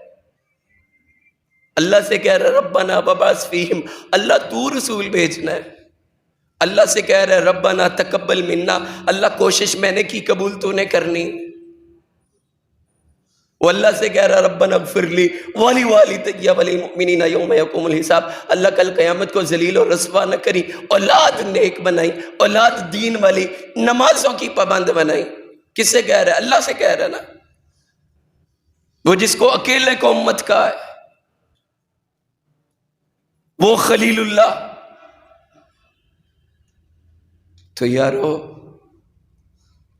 اللہ سے کہہ رہا ہے ربنا وبعث فیہم، اللہ تو رسول بھیجنا ہے۔ اللہ سے کہہ رہا ہے ربنا تقبل منا، اللہ کوشش میں نے کی، قبول تو نے کرنی۔ وہ اللہ سے کہہ رہا ہے ربنا اغفر لی ولی والدی وللمؤمنین یوم یقوم الحساب، اللہ کل قیامت کو ذلیل اور رسوا نہ کری، اولاد نیک بنائی، اولاد دین والی، نمازوں کی پابند بنائی۔ کس سے کہہ رہا ہے؟ اللہ سے کہہ رہا ہے نا، وہ جس کو اکیلے کو امت کا ہے، وہ خلیل اللہ۔ تو یارو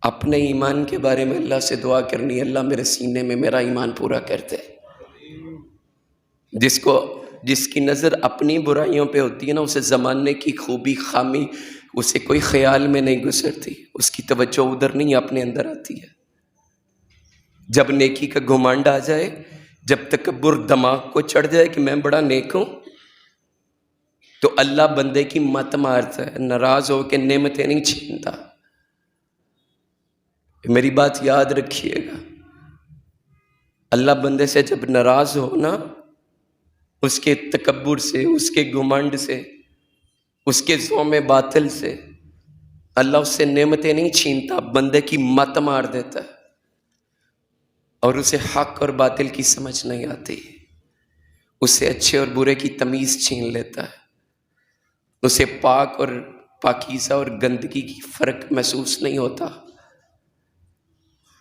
اپنے ایمان کے بارے میں اللہ سے دعا کرنی، اللہ میرے سینے میں میرا ایمان پورا کر دے۔ جس کی نظر اپنی برائیوں پہ ہوتی ہے نا، اسے زمانے کی خوبی خامی اسے کوئی خیال میں نہیں گزرتی، اس کی توجہ ادھر نہیں اپنے اندر آتی ہے۔ جب نیکی کا گھمانڈ آ جائے، جب تکبر دماغ کو چڑھ جائے کہ میں بڑا نیک ہوں، تو اللہ بندے کی مت مارتا ہے، ناراض ہو کے نعمتیں نہیں چھینتا۔ میری بات یاد رکھیے گا، اللہ بندے سے جب ناراض ہو نا، اس کے تکبر سے، اس کے گھمنڈ سے، اس کے زوم باطل سے، اللہ اس سے نعمتیں نہیں چھینتا، بندے کی مت مار دیتا ہے، اور اسے حق اور باطل کی سمجھ نہیں آتی، اسے اچھے اور برے کی تمیز چھین لیتا ہے، اسے پاک اور پاکیزہ اور گندگی کی فرق محسوس نہیں ہوتا۔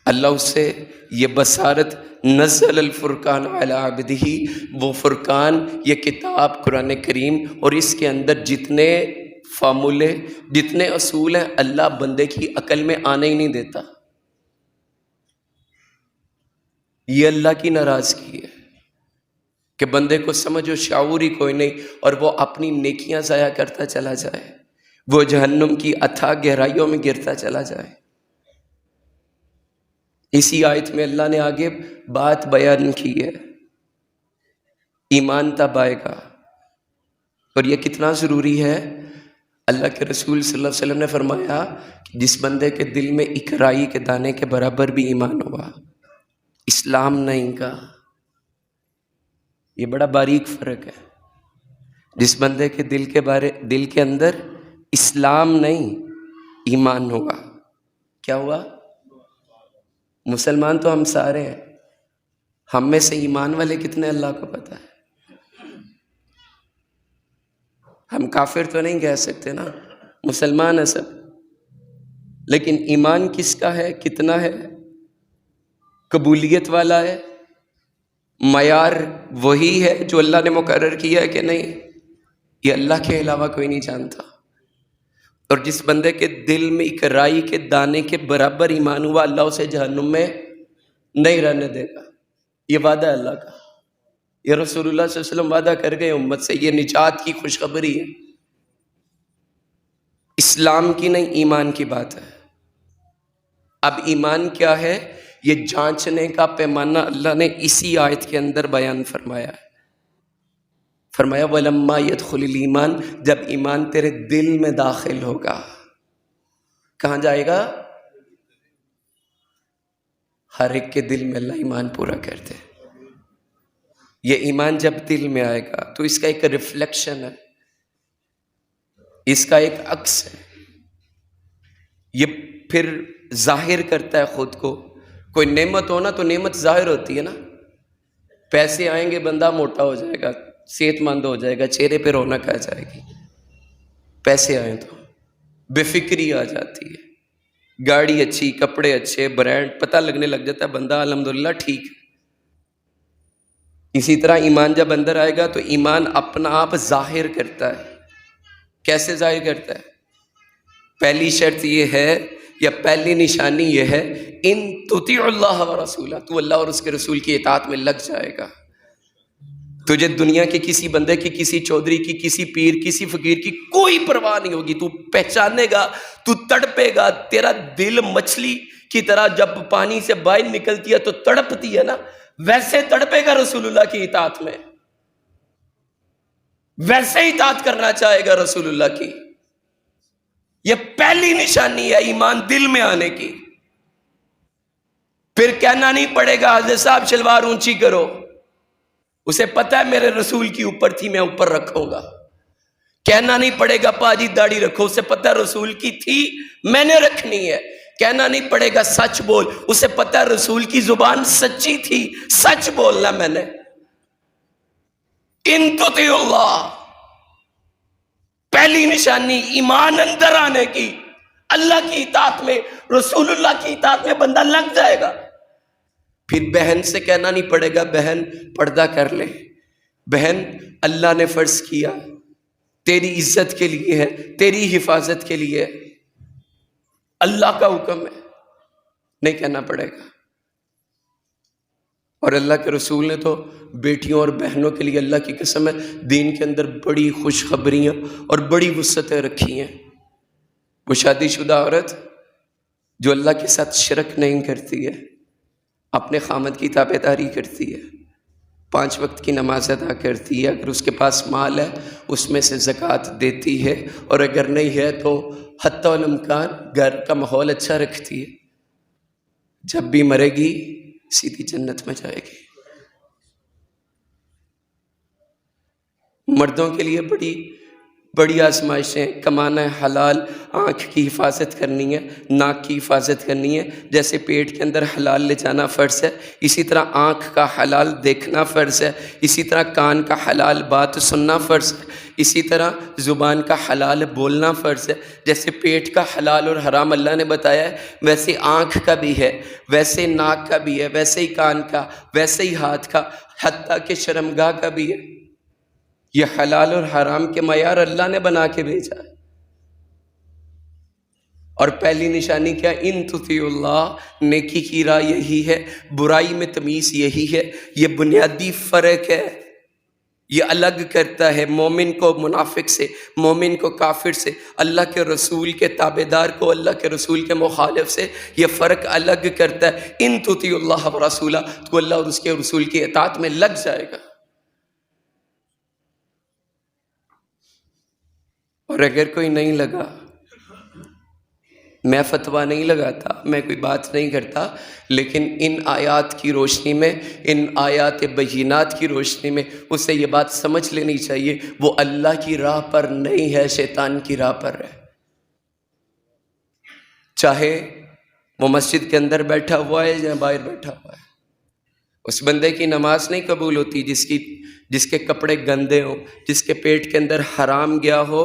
اللہ اس سے یہ بصارت، نزل الفرقان علی عبدہ، وہ فرقان، یہ کتاب قرآن کریم، اور اس کے اندر جتنے فارمولے، جتنے اصول ہیں، اللہ بندے کی عقل میں آنے ہی نہیں دیتا۔ یہ اللہ کی ناراضگی ہے کہ بندے کو سمجھ و شعور ہی کوئی نہیں، اور وہ اپنی نیکیاں ضائع کرتا چلا جائے، وہ جہنم کی اتھاہ گہرائیوں میں گرتا چلا جائے۔ اسی آیت میں اللہ نے آگے بات بیان کی ہے، ایمان تب آئے گا، اور یہ کتنا ضروری ہے۔ اللہ کے رسول صلی اللہ علیہ وسلم نے فرمایا کہ جس بندے کے دل میں ایک رائی کے دانے کے برابر بھی ایمان ہوا، اسلام نہیں کا، یہ بڑا باریک فرق ہے۔ جس بندے کے دل کے اندر اسلام نہیں، ایمان ہوگا، کیا ہوا؟ مسلمان تو ہم سارے ہیں، ہم میں سے ایمان والے کتنے اللہ کو پتہ ہے۔ ہم کافر تو نہیں کہہ سکتے نا، مسلمان ہیں سب، لیکن ایمان کس کا ہے، کتنا ہے، قبولیت والا ہے، معیار وہی ہے جو اللہ نے مقرر کیا ہے کہ نہیں؟ یہ اللہ کے علاوہ کوئی نہیں جانتا۔ اور جس بندے کے دل میں ایک رائی کے دانے کے برابر ایمان ہوا، اللہ اسے جہنم میں نہیں رہنے دے گا۔ یہ وعدہ ہے اللہ کا، یہ رسول اللہ صلی اللہ علیہ وسلم وعدہ کر گئے امت سے، یہ نجات کی خوشخبری ہے۔ اسلام کی نہیں، ایمان کی بات ہے۔ اب ایمان کیا ہے، یہ جانچنے کا پیمانہ اللہ نے اسی آیت کے اندر بیان فرمایا ہے۔ فرمایا وَلَمَّا يَدْخُلِ الْإِيمَانِ، جب ایمان تیرے دل میں داخل ہوگا، کہاں جائے گا؟ ہر ایک کے دل میں اللہ ایمان پورا کر دے۔ یہ ایمان جب دل میں آئے گا تو اس کا ایک ریفلیکشن ہے، اس کا ایک عکس ہے، یہ پھر ظاہر کرتا ہے خود کو۔ کوئی نعمت ہونا تو نعمت ظاہر ہوتی ہے نا، پیسے آئیں گے بندہ موٹا ہو جائے گا، صحت مند ہو جائے گا، چہرے پہ رونق آ جائے گی۔ پیسے آئیں تو بے فکری آ جاتی ہے، گاڑی اچھی، کپڑے اچھے، برانڈ پتہ لگنے لگ جاتا ہے، بندہ الحمدللہ ٹھیک ہے۔ اسی طرح ایمان جب اندر آئے گا تو ایمان اپنا آپ ظاہر کرتا ہے۔ کیسے ظاہر کرتا ہے؟ پہلی شرط یہ ہے، یا پہلی نشانی یہ ہے، ان تطیع اللہ و رسولہ، تو اللہ اور اس کے رسول کی اطاعت میں لگ جائے گا۔ تجھے دنیا کے کسی بندے کی، کسی چودھری کی، کسی پیر، کسی فقیر کی کوئی پرواہ نہیں ہوگی۔ تو پہچانے گا، تو تڑپے گا، تیرا دل مچھلی کی طرح جب پانی سے باہر نکلتی ہے تو تڑپتی ہے نا، ویسے تڑپے گا رسول اللہ کی اطاعت میں، ویسے ہی اطاعت کرنا چاہے گا رسول اللہ کی۔ یہ پہلی نشانی ہے ایمان دل میں آنے کی۔ پھر کہنا نہیں پڑے گا حضرت صاحب شلوار اونچی کرو، اسے پتہ ہے میرے رسول کی اوپر تھی، میں اوپر رکھوں گا۔ کہنا نہیں پڑے گا پاجی داڑھی رکھو، اسے پتہ ہے رسول کی تھی میں نے رکھنی ہے۔ کہنا نہیں پڑے گا سچ بول، اسے پتہ ہے رسول کی زبان سچی تھی، سچ بولنا میں نے۔ ان تطیعوا اللہ، پہلی نشانی ایمان اندر آنے کی، اللہ کی اطاعت میں، رسول اللہ کی اطاعت میں بندہ لگ جائے گا۔ پھر بہن سے کہنا نہیں پڑے گا بہن پردہ کر لے، بہن اللہ نے فرض کیا، تیری عزت کے لیے ہے، تیری حفاظت کے لیے ہے، اللہ کا حکم ہے، نہیں کہنا پڑے گا۔ اور اللہ کے رسول نے تو بیٹیوں اور بہنوں کے لیے اللہ کی قسم ہے دین کے اندر بڑی خوشخبریاں اور بڑی وسعتیں رکھی ہیں۔ وہ شادی شدہ عورت جو اللہ کے ساتھ شرک نہیں کرتی ہے، اپنے خامد کی تابعداری کرتی ہے، 5 وقت کی نماز ادا کرتی ہے، اگر اس کے پاس مال ہے اس میں سے زکوٰۃ دیتی ہے، اور اگر نہیں ہے تو حتی الامکان گھر کا ماحول اچھا رکھتی ہے، جب بھی مرے گی سیدھی جنت میں جائے گی۔ مردوں کے لیے بڑی بڑی آزمائشیں، کمانا ہے حلال، آنکھ کی حفاظت کرنی ہے، ناک کی حفاظت کرنی ہے، جیسے پیٹ کے اندر حلال لے جانا فرض ہے، اسی طرح آنکھ کا حلال دیکھنا فرض ہے، اسی طرح کان کا حلال بات سننا فرض ہے، اسی طرح زبان کا حلال بولنا فرض ہے۔ جیسے پیٹ کا حلال اور حرام اللہ نے بتایا ہے، ویسے آنکھ کا بھی ہے، ویسے ناک کا بھی ہے، ویسے ہی کان کا، ویسے ہی ہاتھ کا، حتیٰ کہ شرمگاہ کا بھی ہے۔ یہ حلال اور حرام کے معیار اللہ نے بنا کے بھیجا ہے۔ اور پہلی نشانی کیا؟ ان تطیعوا اللہ، نیکی کی راہ یہی ہے، برائی میں تمیز یہی ہے۔ یہ بنیادی فرق ہے، یہ الگ کرتا ہے مومن کو منافق سے، مومن کو کافر سے، اللہ کے رسول کے تابعدار کو اللہ کے رسول کے مخالف سے، یہ فرق الگ کرتا ہے۔ ان تطیعوا اللہ ورسولہ، تو اللہ اور اس کے رسول کی اطاعت میں لگ جائے گا۔ اور اگر کوئی نہیں لگا، میں فتویٰ نہیں لگاتا، میں کوئی بات نہیں کرتا، لیکن ان آیات کی روشنی میں، ان آیات بینات کی روشنی میں اسے یہ بات سمجھ لینی چاہیے وہ اللہ کی راہ پر نہیں ہے، شیطان کی راہ پر ہے۔ چاہے وہ مسجد کے اندر بیٹھا ہوا ہے یا باہر بیٹھا ہوا ہے، اس بندے کی نماز نہیں قبول ہوتی جس کے کپڑے گندے ہوں، جس کے پیٹ کے اندر حرام گیا ہو۔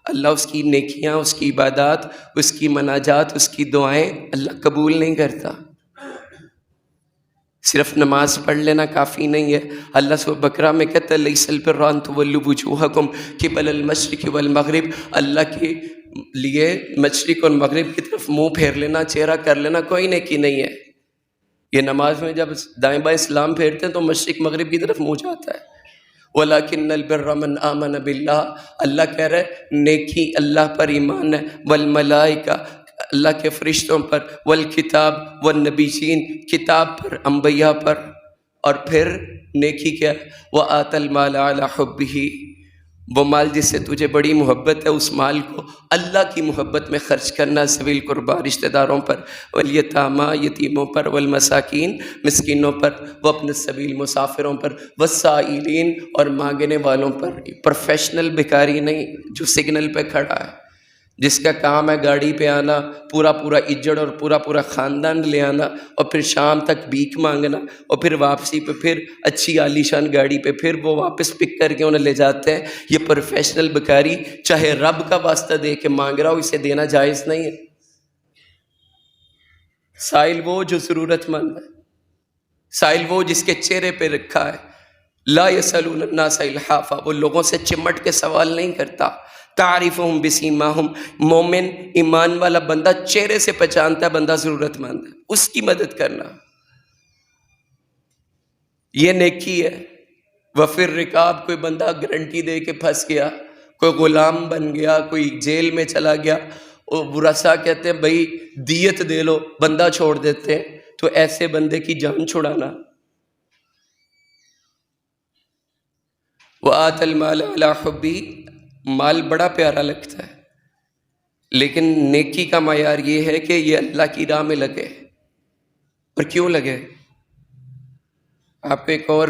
اللہ اس کی نیکیاں، اس کی عبادات، اس کی مناجات، اس کی دعائیں اللہ قبول نہیں کرتا۔ صرف نماز پڑھ لینا کافی نہیں ہے۔ اللہ سورۃ بقرہ میں کہتا ہے لیس البر ان تولوا وجوہکم قبل المشرق والمغرب، اللہ کے لیے مشرق اور مغرب کی طرف منہ پھیر لینا، چہرہ کر لینا کوئی نیکی نہیں ہے۔ یہ نماز میں جب دائیں بائیں سلام پھیرتے ہیں تو مشرق مغرب کی طرف منہ جاتا ہے۔ وَلَكِنَّ الْبِرَّ مَنْ آمَنَ بِاللَّهِ، اللہ کہہ رہے ہیں نیکی اللہ پر ایمان ہے، وَالْمَلَائِكَةِ، اللہ کے فرشتوں پر، وَالْكِتَابِ وَالنَّبِيِّينَ، کتاب پر، انبیاء پر، اور پھر نیکی کیا ہے؟ وَآتَى الْمَالَ عَلَى حُبِّهِ، وہ مال جس سے تجھے بڑی محبت ہے اس مال کو اللہ کی محبت میں خرچ کرنا، ذوی القربیٰ رشتہ داروں پر، والیتامیٰ یتیموں پر، والمساکین مسکینوں پر، وابن السبیل مسافروں پر، والسائلین اور مانگنے والوں پر۔ پروفیشنل بھکاری نہیں جو سگنل پہ کھڑا ہے، جس کا کام ہے گاڑی پہ آنا، پورا اجڑ اور پورا خاندان لے آنا، اور پھر شام تک بھیک مانگنا، اور پھر واپسی پہ پھر اچھی عالیشان گاڑی پہ پھر وہ واپس پک کر کے انہیں لے جاتے ہیں۔ یہ پروفیشنل بھکاری چاہے رب کا واسطہ دے کے مانگ رہا ہو، اسے دینا جائز نہیں ہے۔ سائل وہ جو ضرورت مند ہے، سائل وہ جس کے چہرے پہ رکھا ہے لا یسألون الناس الحافا، وہ لوگوں سے چمٹ کے سوال نہیں کرتا۔ تعریفہم بسیماہم، مومن ایمان والا بندہ چہرے سے پہچانتا ہے بندہ ضرورت مند ہے، اس کی مدد کرنا، یہ نیکی ہے۔ وفر رکاب، کوئی بندہ گارنٹی دے کے پھنس گیا، کوئی غلام بن گیا، کوئی جیل میں چلا گیا، وہ ورثاء کہتے ہیں بھائی دیت دے لو، بندہ چھوڑ دیتے ہیں، تو ایسے بندے کی جان چھڑانا۔ وَآتَ الْمَالَ عَلَىٰ حُبِّهِ، مال بڑا پیارا لگتا ہے، لیکن نیکی کا معیار یہ ہے کہ یہ اللہ کی راہ میں لگے۔ اور کیوں لگے؟ آپ کو ایک اور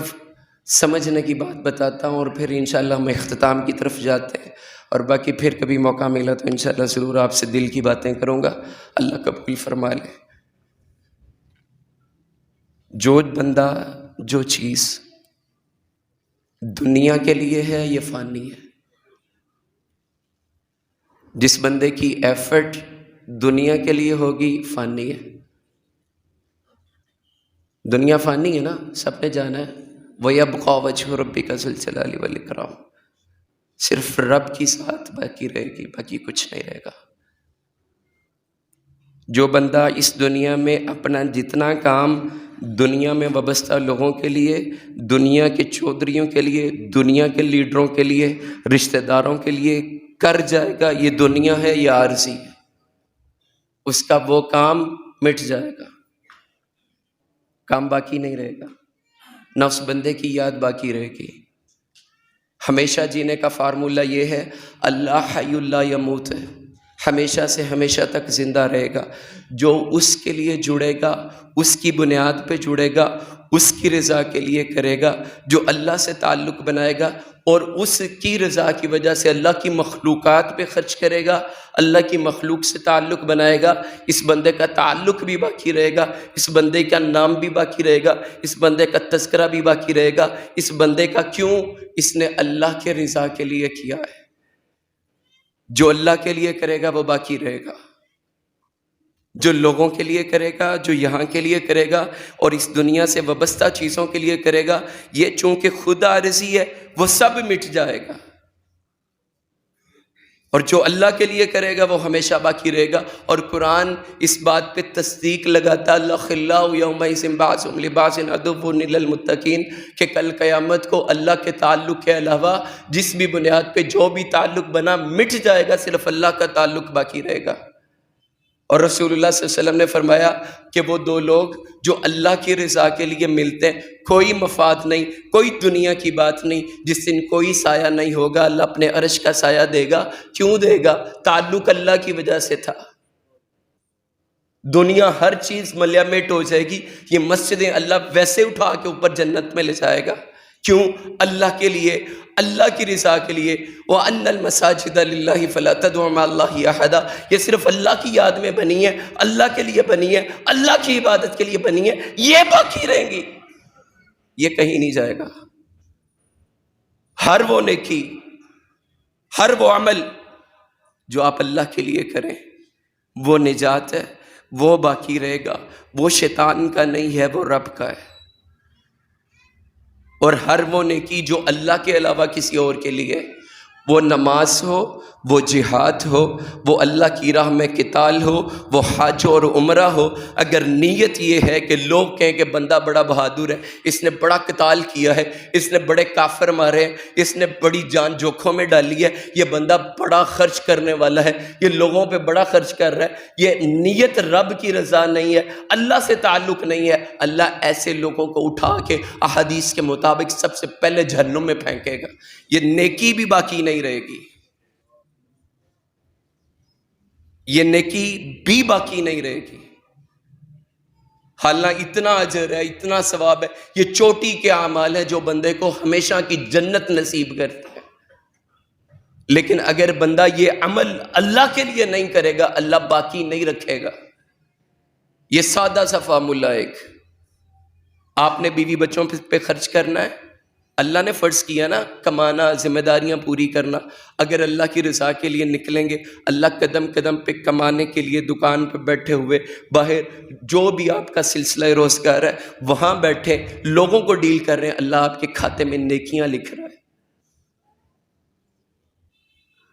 سمجھنے کی بات بتاتا ہوں، اور پھر انشاءاللہ ہم اختتام کی طرف جاتے ہیں، اور باقی پھر کبھی موقع ملا تو انشاءاللہ ضرور آپ سے دل کی باتیں کروں گا، اللہ قبول فرما لے۔ جو بندہ، جو چیز دنیا کے لیے ہے یہ فانی ہے۔ جس بندے کی ایفرٹ دنیا کے لیے ہوگی فانی ہے۔ دنیا فانی ہے نا، سب نے جانا ہے۔ وَيَبْقَى وَجْهُ رَبِّكَ ذُو الْجَلَالِ وَالْإِكْرَامِ، صرف رب کی ساتھ باقی رہے گی، باقی کچھ نہیں رہے گا۔ جو بندہ اس دنیا میں اپنا جتنا کام دنیا میں وابستہ لوگوں کے لیے، دنیا کے چودھریوں کے لیے، دنیا کے لیڈروں کے لیے، رشتہ داروں کے لیے کر جائے گا، یہ دنیا ہے، یہ عارضی ہے، اس کا وہ کام مٹ جائے گا، کام باقی نہیں رہے گا، نہ اس بندے کی یاد باقی رہے گی۔ ہمیشہ جینے کا فارمولہ یہ ہے، اللہ حی لا یموت ہے، ہمیشہ سے ہمیشہ تک زندہ رہے گا۔ جو اس کے لیے جڑے گا، اس کی بنیاد پہ جڑے گا، اس کی رضا کے لیے کرے گا، جو اللہ سے تعلق بنائے گا اور اس کی رضا کی وجہ سے اللہ کی مخلوقات پہ خرچ کرے گا، اللہ کی مخلوق سے تعلق بنائے گا، اس بندے کا تعلق بھی باقی رہے گا، اس بندے کا نام بھی باقی رہے گا، اس بندے کا تذکرہ بھی باقی رہے گا۔ اس بندے کا کیوں؟ اس نے اللہ کے رضا کے لیے کیا ہے۔ جو اللہ کے لیے کرے گا وہ باقی رہے گا، جو لوگوں کے لیے کرے گا، جو یہاں کے لیے کرے گا اور اس دنیا سے وابستہ چیزوں کے لیے کرے گا، یہ چونکہ خود عارضی ہے، وہ سب مٹ جائے گا، اور جو اللہ کے لیے کرے گا وہ ہمیشہ باقی رہے گا۔ اور قرآن اس بات پہ تصدیق لگاتا ہے، الْأَخِلَّاءُ يَوْمَئِذٍ بَعْضُهُمْ لِبَعْضٍ عَدُوٌّ إِلَّا الْمُتَّقِينَ، کہ کل قیامت کو اللہ کے تعلق کے علاوہ جس بھی بنیاد پہ جو بھی تعلق بنا مٹ جائے گا، صرف اللہ کا تعلق باقی رہے گا۔ اور رسول اللہ صلی اللہ علیہ وسلم نے فرمایا کہ وہ دو لوگ جو اللہ کی رضا کے لیے ملتے ہیں، کوئی مفاد نہیں، کوئی دنیا کی بات نہیں، جس دن کوئی سایہ نہیں ہوگا، اللہ اپنے عرش کا سایہ دے گا۔ کیوں دے گا؟ تعلق اللہ کی وجہ سے تھا۔ دنیا ہر چیز ملیا میٹ ہو جائے گی، یہ مسجدیں اللہ ویسے اٹھا کے اوپر جنت میں لے جائے گا۔ کیوں؟ اللہ کے لیے، اللہ کی رضا کے لیے۔ وَأَنَّ الْمَسَاجِدَ لِلَّهِ فَلَا تَدْعُوا مَعَ اللَّهِ أَحَدًا، یہ صرف اللہ کی یاد میں بنی ہے، اللہ کے لیے بنی ہے، اللہ کی عبادت کے لیے بنی ہے، یہ باقی رہیں گی، یہ کہیں نہیں جائے گا۔ ہر وہ نیکی، ہر وہ عمل جو آپ اللہ کے لیے کریں وہ نجات ہے، وہ باقی رہے گا، وہ شیطان کا نہیں ہے، وہ رب کا ہے۔ اور ہر وہ نیکی جو اللہ کے علاوہ کسی اور کے لیے، وہ نماز ہو، وہ جہاد ہو، وہ اللہ کی راہ میں قتال ہو، وہ حج اور عمرہ ہو، اگر نیت یہ ہے کہ لوگ کہیں کہ بندہ بڑا بہادر ہے، اس نے بڑا قتال کیا ہے، اس نے بڑے کافر مارے ہیں، اس نے بڑی جان جوکھوں میں ڈالی ہے، یہ بندہ بڑا خرچ کرنے والا ہے، یہ لوگوں پہ بڑا خرچ کر رہا ہے، یہ نیت رب کی رضا نہیں ہے، اللہ سے تعلق نہیں ہے، اللہ ایسے لوگوں کو اٹھا کے احادیث کے مطابق سب سے پہلے جہنم میں پھینکے گا، یہ نیکی بھی باقی نہیں رہے گی، یہ نیکی بھی باقی نہیں رہے گی۔ حالانکہ اتنا اجر ہے، اتنا ثواب ہے، یہ چوٹی کے اعمال ہے جو بندے کو ہمیشہ کی جنت نصیب کرتے ہیں، لیکن اگر بندہ یہ عمل اللہ کے لیے نہیں کرے گا، اللہ باقی نہیں رکھے گا۔ یہ سادہ سا فارمولہ، ایک آپ نے بیوی بچوں پہ خرچ کرنا ہے، اللہ نے فرض کیا نا، کمانا، ذمہ داریاں پوری کرنا، اگر اللہ کی رضا کے لیے نکلیں گے، اللہ قدم قدم پہ کمانے کے لیے، دکان پہ بیٹھے ہوئے، باہر جو بھی آپ کا سلسلہ روزگار ہے وہاں بیٹھے لوگوں کو ڈیل کر رہے ہیں، اللہ آپ کے کھاتے میں نیکیاں لکھ رہا ہے۔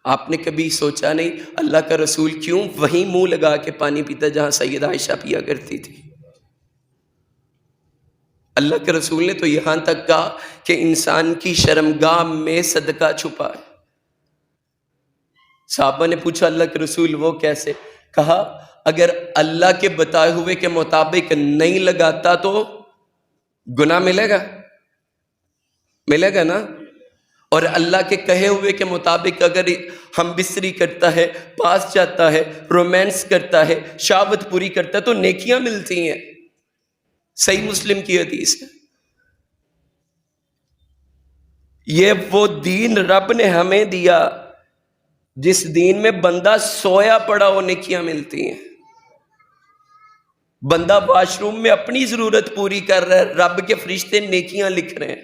آپ نے کبھی سوچا نہیں اللہ کا رسول کیوں وہیں منہ لگا کے پانی پیتا جہاں سیدہ عائشہ پیا کرتی تھی؟ اللہ کے رسول نے تو یہاں تک کہا کہ انسان کی شرمگاہ میں صدقہ چھپا ہے، صحابہ نے پوچھا اللہ کے رسول وہ کیسے؟ کہا اگر اللہ کے بتائے ہوئے کے مطابق نہیں لگاتا تو گناہ ملے گا؟ ملے گا نا؟ اور اللہ کے کہے ہوئے کے مطابق اگر ہم بستری کرتا ہے، پاس جاتا ہے، رومانس کرتا ہے، شہوت پوری کرتا ہے تو نیکیاں ملتی ہیں۔ صحیح مسلم کی حدیث ہے۔ یہ وہ دین رب نے ہمیں دیا جس دین میں بندہ سویا پڑا ہو نیکیاں ملتی ہیں۔ بندہ واش روم میں اپنی ضرورت پوری کر رہا ہے، رب کے فرشتے نیکیاں لکھ رہے ہیں۔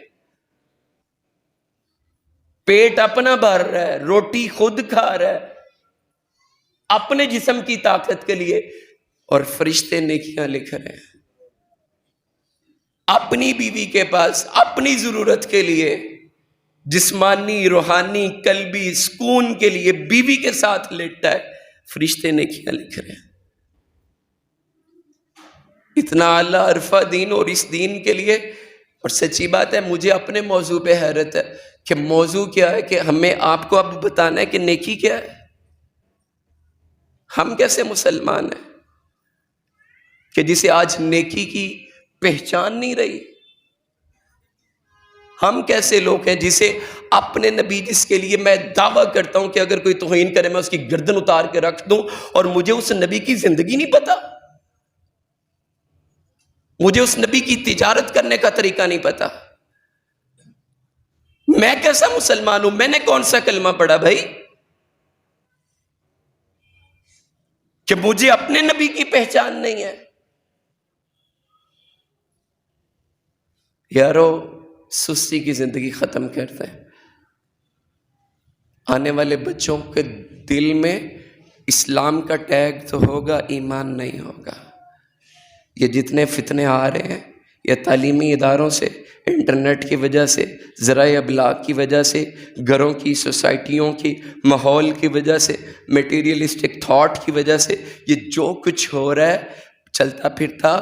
پیٹ اپنا بھر رہا ہے، روٹی خود کھا رہا ہے اپنے جسم کی طاقت کے لیے، اور فرشتے نیکیاں لکھ رہے ہیں۔ اپنی بیوی کے پاس اپنی ضرورت کے لیے، جسمانی، روحانی، قلبی سکون کے لیے بیوی کے ساتھ لیٹا ہے، فرشتے نیکیاں لکھ رہے ہیں۔ اتنا اعلیٰ عرفہ دین، اور اس دین کے لیے، اور سچی بات ہے مجھے اپنے موضوع پہ حیرت ہے کہ موضوع کیا ہے کہ ہمیں آپ کو اب بتانا ہے کہ نیکی کیا ہے۔ ہم کیسے مسلمان ہیں کہ جسے آج نیکی کی پہچان نہیں رہی؟ ہم کیسے لوگ ہیں جسے اپنے نبی جس کے لیے میں دعویٰ کرتا ہوں کہ اگر کوئی توہین کرے میں اس کی گردن اتار کے رکھ دوں، اور مجھے اس نبی کی زندگی نہیں پتا، مجھے اس نبی کی تجارت کرنے کا طریقہ نہیں پتا؟ میں کیسا مسلمان ہوں؟ میں نے کون سا کلمہ پڑھا بھائی کہ مجھے اپنے نبی کی پہچان نہیں ہے؟ یارو سستی کی زندگی ختم کرتے ہیں۔ آنے والے بچوں کے دل میں اسلام کا ٹیگ تو ہوگا، ایمان نہیں ہوگا۔ یہ جتنے فتنے آ رہے ہیں یہ تعلیمی اداروں سے، انٹرنیٹ کی وجہ سے، ذرائع ابلاغ کی وجہ سے، گھروں کی، سوسائٹیوں کی ماحول کی وجہ سے، میٹیریلسٹک تھاٹ کی وجہ سے، یہ جو کچھ ہو رہا ہے، چلتا پھرتا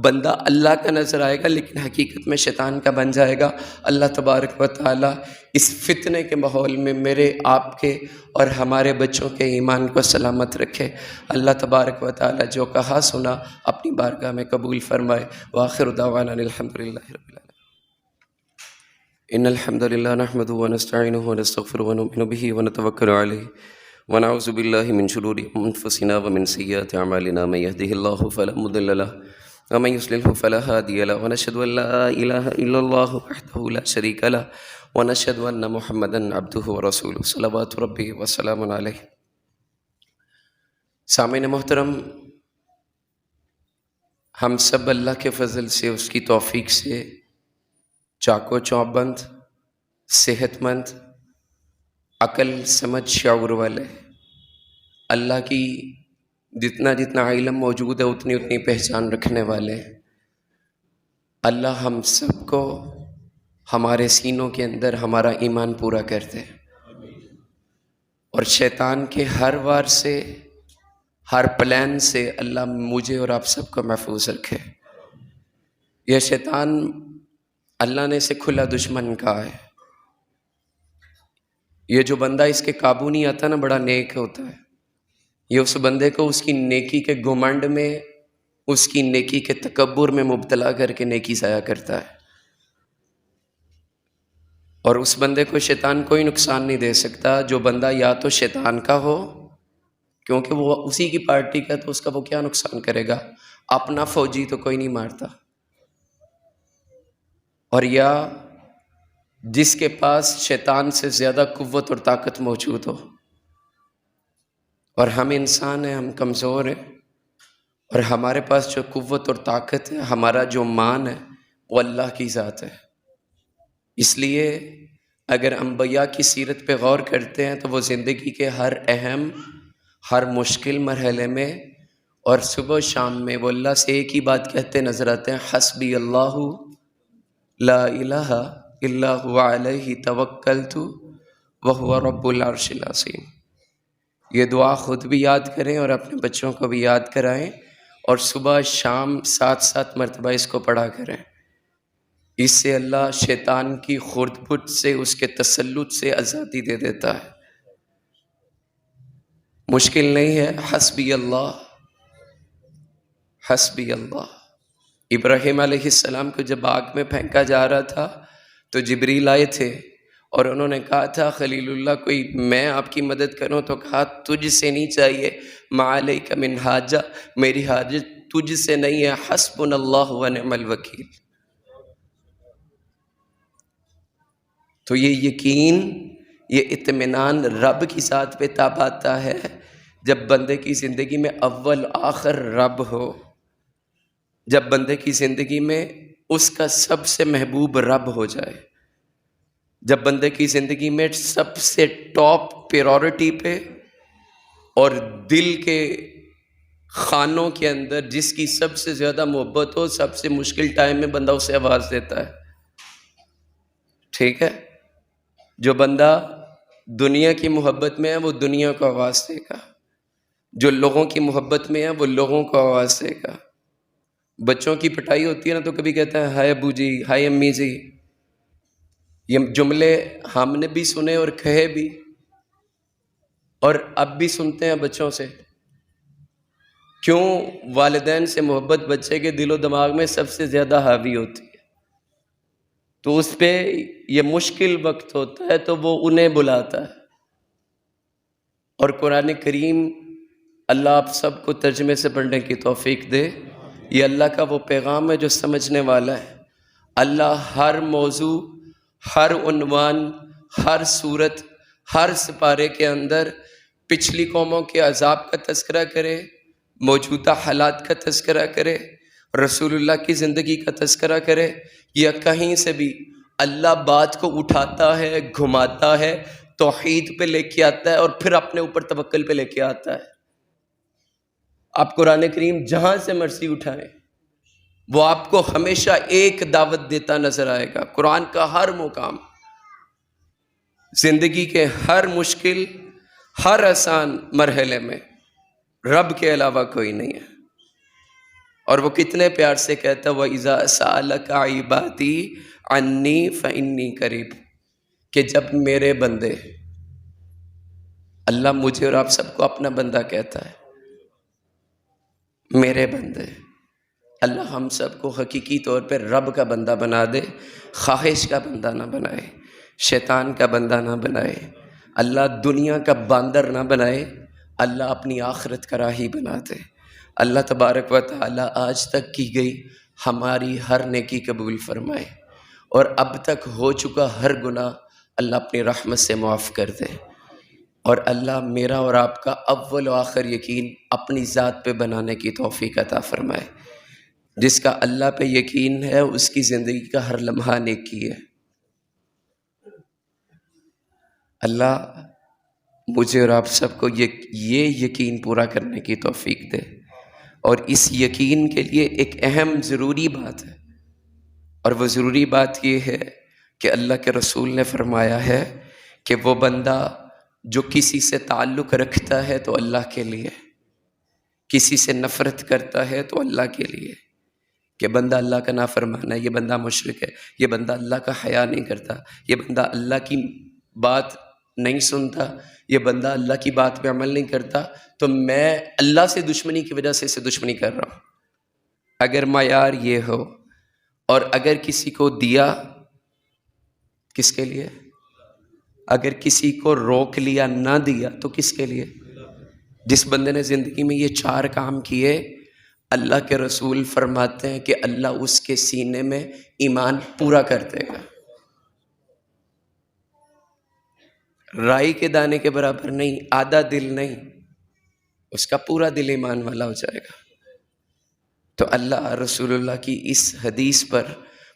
بندہ اللہ کا نظر آئے گا لیکن حقیقت میں شیطان کا بن جائے گا۔ اللہ تبارک و تعالیٰ اس فتنے کے ماحول میں میرے، آپ کے اور ہمارے بچوں کے ایمان کو سلامت رکھے۔ اللہ تبارک و تعالیٰ جو کہا سنا اپنی بارگاہ میں قبول فرمائے۔ وآخر دعوانا الحمدللہ رب العالمین۔ ان الحمد للہ نحمده ونستعینه ونستغفره ونؤمن به ونتوکل علیہ ونعوذ باللہ من شرور انفسنا ومن سیئات اعمالنا، من یهده اللہ فلا مضل له ومن يضلل فلا هادي له، ونشهد ان لا اله الا الله وحده لا شريك له، ونشهد ان محمدا عبده ورسوله صلوات ربی وسلام علیہ۔ سامعین محترم، ہم سب اللہ کے فضل سے، اس کی توفیق سے چاق و چوبند، صحت مند، عقل سمجھ شعور والے، اللہ کی جتنا جتنا علم موجود ہے اتنی اتنی پہچان رکھنے والے۔ اللہ ہم سب کو ہمارے سینوں کے اندر ہمارا ایمان پورا کر دے، اور شیطان کے ہر وار سے، ہر پلان سے اللہ مجھے اور آپ سب کو محفوظ رکھے۔ یہ شیطان اللہ نے اسے کھلا دشمن کہا ہے۔ یہ جو بندہ اس کے قابو نہیں آتا نا، بڑا نیک ہوتا ہے، یہ اس بندے کو اس کی نیکی کے گھمنڈ میں، اس کی نیکی کے تکبر میں مبتلا کر کے نیکی ضائع کرتا ہے، اور اس بندے کو شیطان کوئی نقصان نہیں دے سکتا۔ جو بندہ یا تو شیطان کا ہو، کیونکہ وہ اسی کی پارٹی کا، تو اس کا وہ کیا نقصان کرے گا؟ اپنا فوجی تو کوئی نہیں مارتا، اور یا جس کے پاس شیطان سے زیادہ قوت اور طاقت موجود ہو۔ اور ہم انسان ہیں، ہم کمزور ہیں، اور ہمارے پاس جو قوت اور طاقت ہے، ہمارا جو مان ہے، وہ اللہ کی ذات ہے۔ اس لیے اگر انبیاء کی سیرت پہ غور کرتے ہیں تو وہ زندگی کے ہر اہم، ہر مشکل مرحلے میں اور صبح و شام میں وہ اللہ سے ایک ہی بات کہتے نظر آتے ہیں، حسبی اللہ لا الہ الا هو علیہ توکلت وہو رب العرش العظیم۔ یہ دعا خود بھی یاد کریں اور اپنے بچوں کو بھی یاد کرائیں، اور صبح شام 7 مرتبہ اس کو پڑھا کریں۔ اس سے اللہ شیطان کی خرد پٹ سے، اس کے تسلط سے آزادی دے دیتا ہے۔ مشکل نہیں ہے، حسبی اللہ، حسبی اللہ۔ ابراہیم علیہ السلام کو جب آگ میں پھینکا جا رہا تھا تو جبریل آئے تھے اور انہوں نے کہا تھا خلیل اللہ کوئی میں آپ کی مدد کروں، تو کہا تجھ سے نہیں چاہیے، ما علیک من حاجہ، میری حاجت تجھ سے نہیں ہے، حسبنا اللہ و نعم الوکیل۔ تو یہ یقین، یہ اطمینان رب کی ذات پہ تب آتا ہے جب بندے کی زندگی میں اول آخر رب ہو، جب بندے کی زندگی میں اس کا سب سے محبوب رب ہو جائے، جب بندے کی زندگی میں سب سے ٹاپ پریورٹی پہ اور دل کے خانوں کے اندر جس کی سب سے زیادہ محبت ہو، سب سے مشکل ٹائم میں بندہ اسے آواز دیتا ہے، ٹھیک ہے؟ جو بندہ دنیا کی محبت میں ہے وہ دنیا کو آواز دے گا، جو لوگوں کی محبت میں ہے وہ لوگوں کو آواز دے گا۔ بچوں کی پٹائی ہوتی ہے نا تو کبھی کہتا ہے ہائے ابو جی، ہائے امی جی، یہ جملے ہم نے بھی سنے اور کہے بھی، اور اب بھی سنتے ہیں بچوں سے۔ کیوں؟ والدین سے محبت بچے کے دل و دماغ میں سب سے زیادہ حاوی ہوتی ہے، تو اس پہ یہ مشکل وقت ہوتا ہے تو وہ انہیں بلاتا ہے۔ اور قرآن کریم اللہ آپ سب کو ترجمے سے پڑھنے کی توفیق دے۔ یہ اللہ کا وہ پیغام ہے جو سمجھنے والا ہے۔ اللہ ہر موضوع، ہر عنوان، ہر صورت، ہر سپارے کے اندر پچھلی قوموں کے عذاب کا تذکرہ کرے، موجودہ حالات کا تذکرہ کرے، رسول اللہ کی زندگی کا تذکرہ کرے، یا کہیں سے بھی اللہ بات کو اٹھاتا ہے، گھماتا ہے، توحید پہ لے کے آتا ہے اور پھر اپنے اوپر توکل پہ لے کے آتا ہے۔ آپ قرآن کریم جہاں سے مرضی اٹھائیں، وہ آپ کو ہمیشہ ایک دعوت دیتا نظر آئے گا۔ قرآن کا ہر مقام، زندگی کے ہر مشکل، ہر آسان مرحلے میں رب کے علاوہ کوئی نہیں ہے۔ اور وہ کتنے پیار سے کہتا ہے وَإِذَا سَأَلَكَ عِبَادِي عَنِّي فَإِنِّي قَرِيبٌ، کہ جب میرے بندے، اللہ مجھے اور آپ سب کو اپنا بندہ کہتا ہے، میرے بندے، اللہ ہم سب کو حقیقی طور پہ رب کا بندہ بنا دے، خواہش کا بندہ نہ بنائے، شیطان کا بندہ نہ بنائے، اللہ دنیا کا باندر نہ بنائے، اللہ اپنی آخرت کا راہی بنا دے۔ اللہ تبارک و تعالی آج تک کی گئی ہماری ہر نیکی قبول فرمائے، اور اب تک ہو چکا ہر گناہ اللہ اپنی رحمت سے معاف کر دے، اور اللہ میرا اور آپ کا اول و آخر یقین اپنی ذات پہ بنانے کی توفیق عطا فرمائے۔ جس کا اللہ پہ یقین ہے اس کی زندگی کا ہر لمحہ نیکی ہے۔ اللہ مجھے اور آپ سب کو یہ یقین پورا کرنے کی توفیق دے، اور اس یقین کے لیے ایک اہم ضروری بات ہے، اور وہ ضروری بات یہ ہے کہ اللہ کے رسول نے فرمایا ہے کہ وہ بندہ جو کسی سے تعلق رکھتا ہے تو اللہ کے لیے، کسی سے نفرت کرتا ہے تو اللہ کے لیے، کہ بندہ اللہ کا نافرمان ہے، یہ بندہ مشرک ہے، یہ بندہ اللہ کا حیا نہیں کرتا، یہ بندہ اللہ کی بات نہیں سنتا، یہ بندہ اللہ کی بات پہ عمل نہیں کرتا، تو میں اللہ سے دشمنی کی وجہ سے اسے دشمنی کر رہا ہوں۔ اگر معیار یہ ہو، اور اگر کسی کو دیا کس کے لیے، اگر کسی کو روک لیا نہ دیا تو کس کے لیے؟ جس بندے نے زندگی میں یہ 4 کام کیے، اللہ کے رسول فرماتے ہیں کہ اللہ اس کے سینے میں ایمان پورا کر دے گا، رائی کے دانے کے برابر نہیں، آدھا دل نہیں، اس کا پورا دل ایمان والا ہو جائے گا۔ تو اللہ رسول اللہ کی اس حدیث پر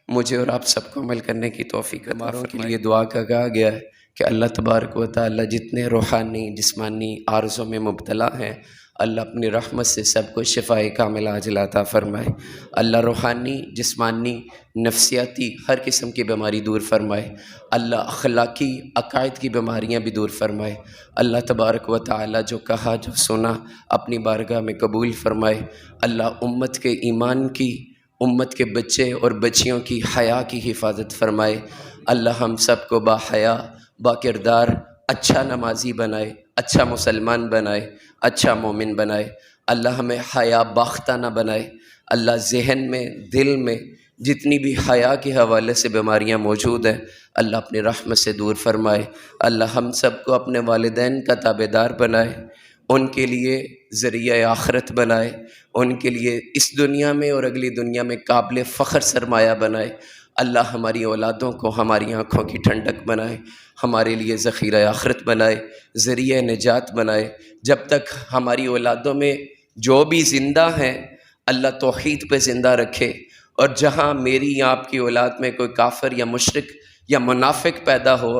مجھے اور آپ سب کو عمل کرنے کی توفیق عطا فرمائے۔ کے لیے دعا کا کہا گیا ہے کہ اللہ تبارک و تعالی جتنے روحانی جسمانی عارضوں میں مبتلا ہیں، اللہ اپنی رحمت سے سب کو شفاء کاملہ عاجل عطا فرمائے۔ اللہ روحانی، جسمانی، نفسیاتی ہر قسم کی بیماری دور فرمائے۔ اللہ اخلاقی عقائد کی بیماریاں بھی دور فرمائے۔ اللہ تبارک و تعالی جو کہا جو سنا اپنی بارگاہ میں قبول فرمائے۔ اللہ امت کے ایمان کی، امت کے بچے اور بچیوں کی حیا کی حفاظت فرمائے۔ اللہ ہم سب کو با حیا، با کردار، اچھا نمازی بنائے۔ اچھا مسلمان بنائے، اچھا مومن بنائے۔ اللہ ہمیں حیا باختہ نہ بنائے۔ اللہ ذہن میں، دل میں جتنی بھی حیا کے حوالے سے بیماریاں موجود ہیں اللہ اپنی رحمت سے دور فرمائے۔ اللہ ہم سب کو اپنے والدین کا تابعدار بنائے، ان کے لیے ذریعہ آخرت بنائے، ان کے لیے اس دنیا میں اور اگلی دنیا میں قابل فخر سرمایہ بنائے۔ اللہ ہماری اولادوں کو ہماری آنکھوں کی ٹھنڈک بنائے، ہمارے لیے ذخیرہ آخرت بنائے، ذریعہ نجات بنائے۔ جب تک ہماری اولادوں میں جو بھی زندہ ہیں اللہ توحید پہ زندہ رکھے، اور جہاں میری یا آپ کی اولاد میں کوئی کافر یا مشرک یا منافق پیدا ہو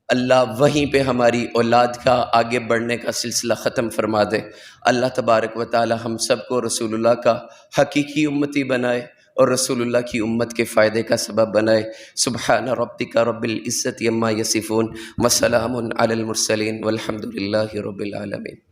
اللہ وہیں پہ ہماری اولاد کا آگے بڑھنے کا سلسلہ ختم فرما دے۔ اللہ تبارک و تعالی ہم سب کو رسول اللہ کا حقیقی امتی بنائے اور رسول اللہ کی امت کے فائدے کا سبب بنائے۔ سبحان ربک رب العزت عما یصفون وسلام علی المرسلین والحمد للہ رب العالمین۔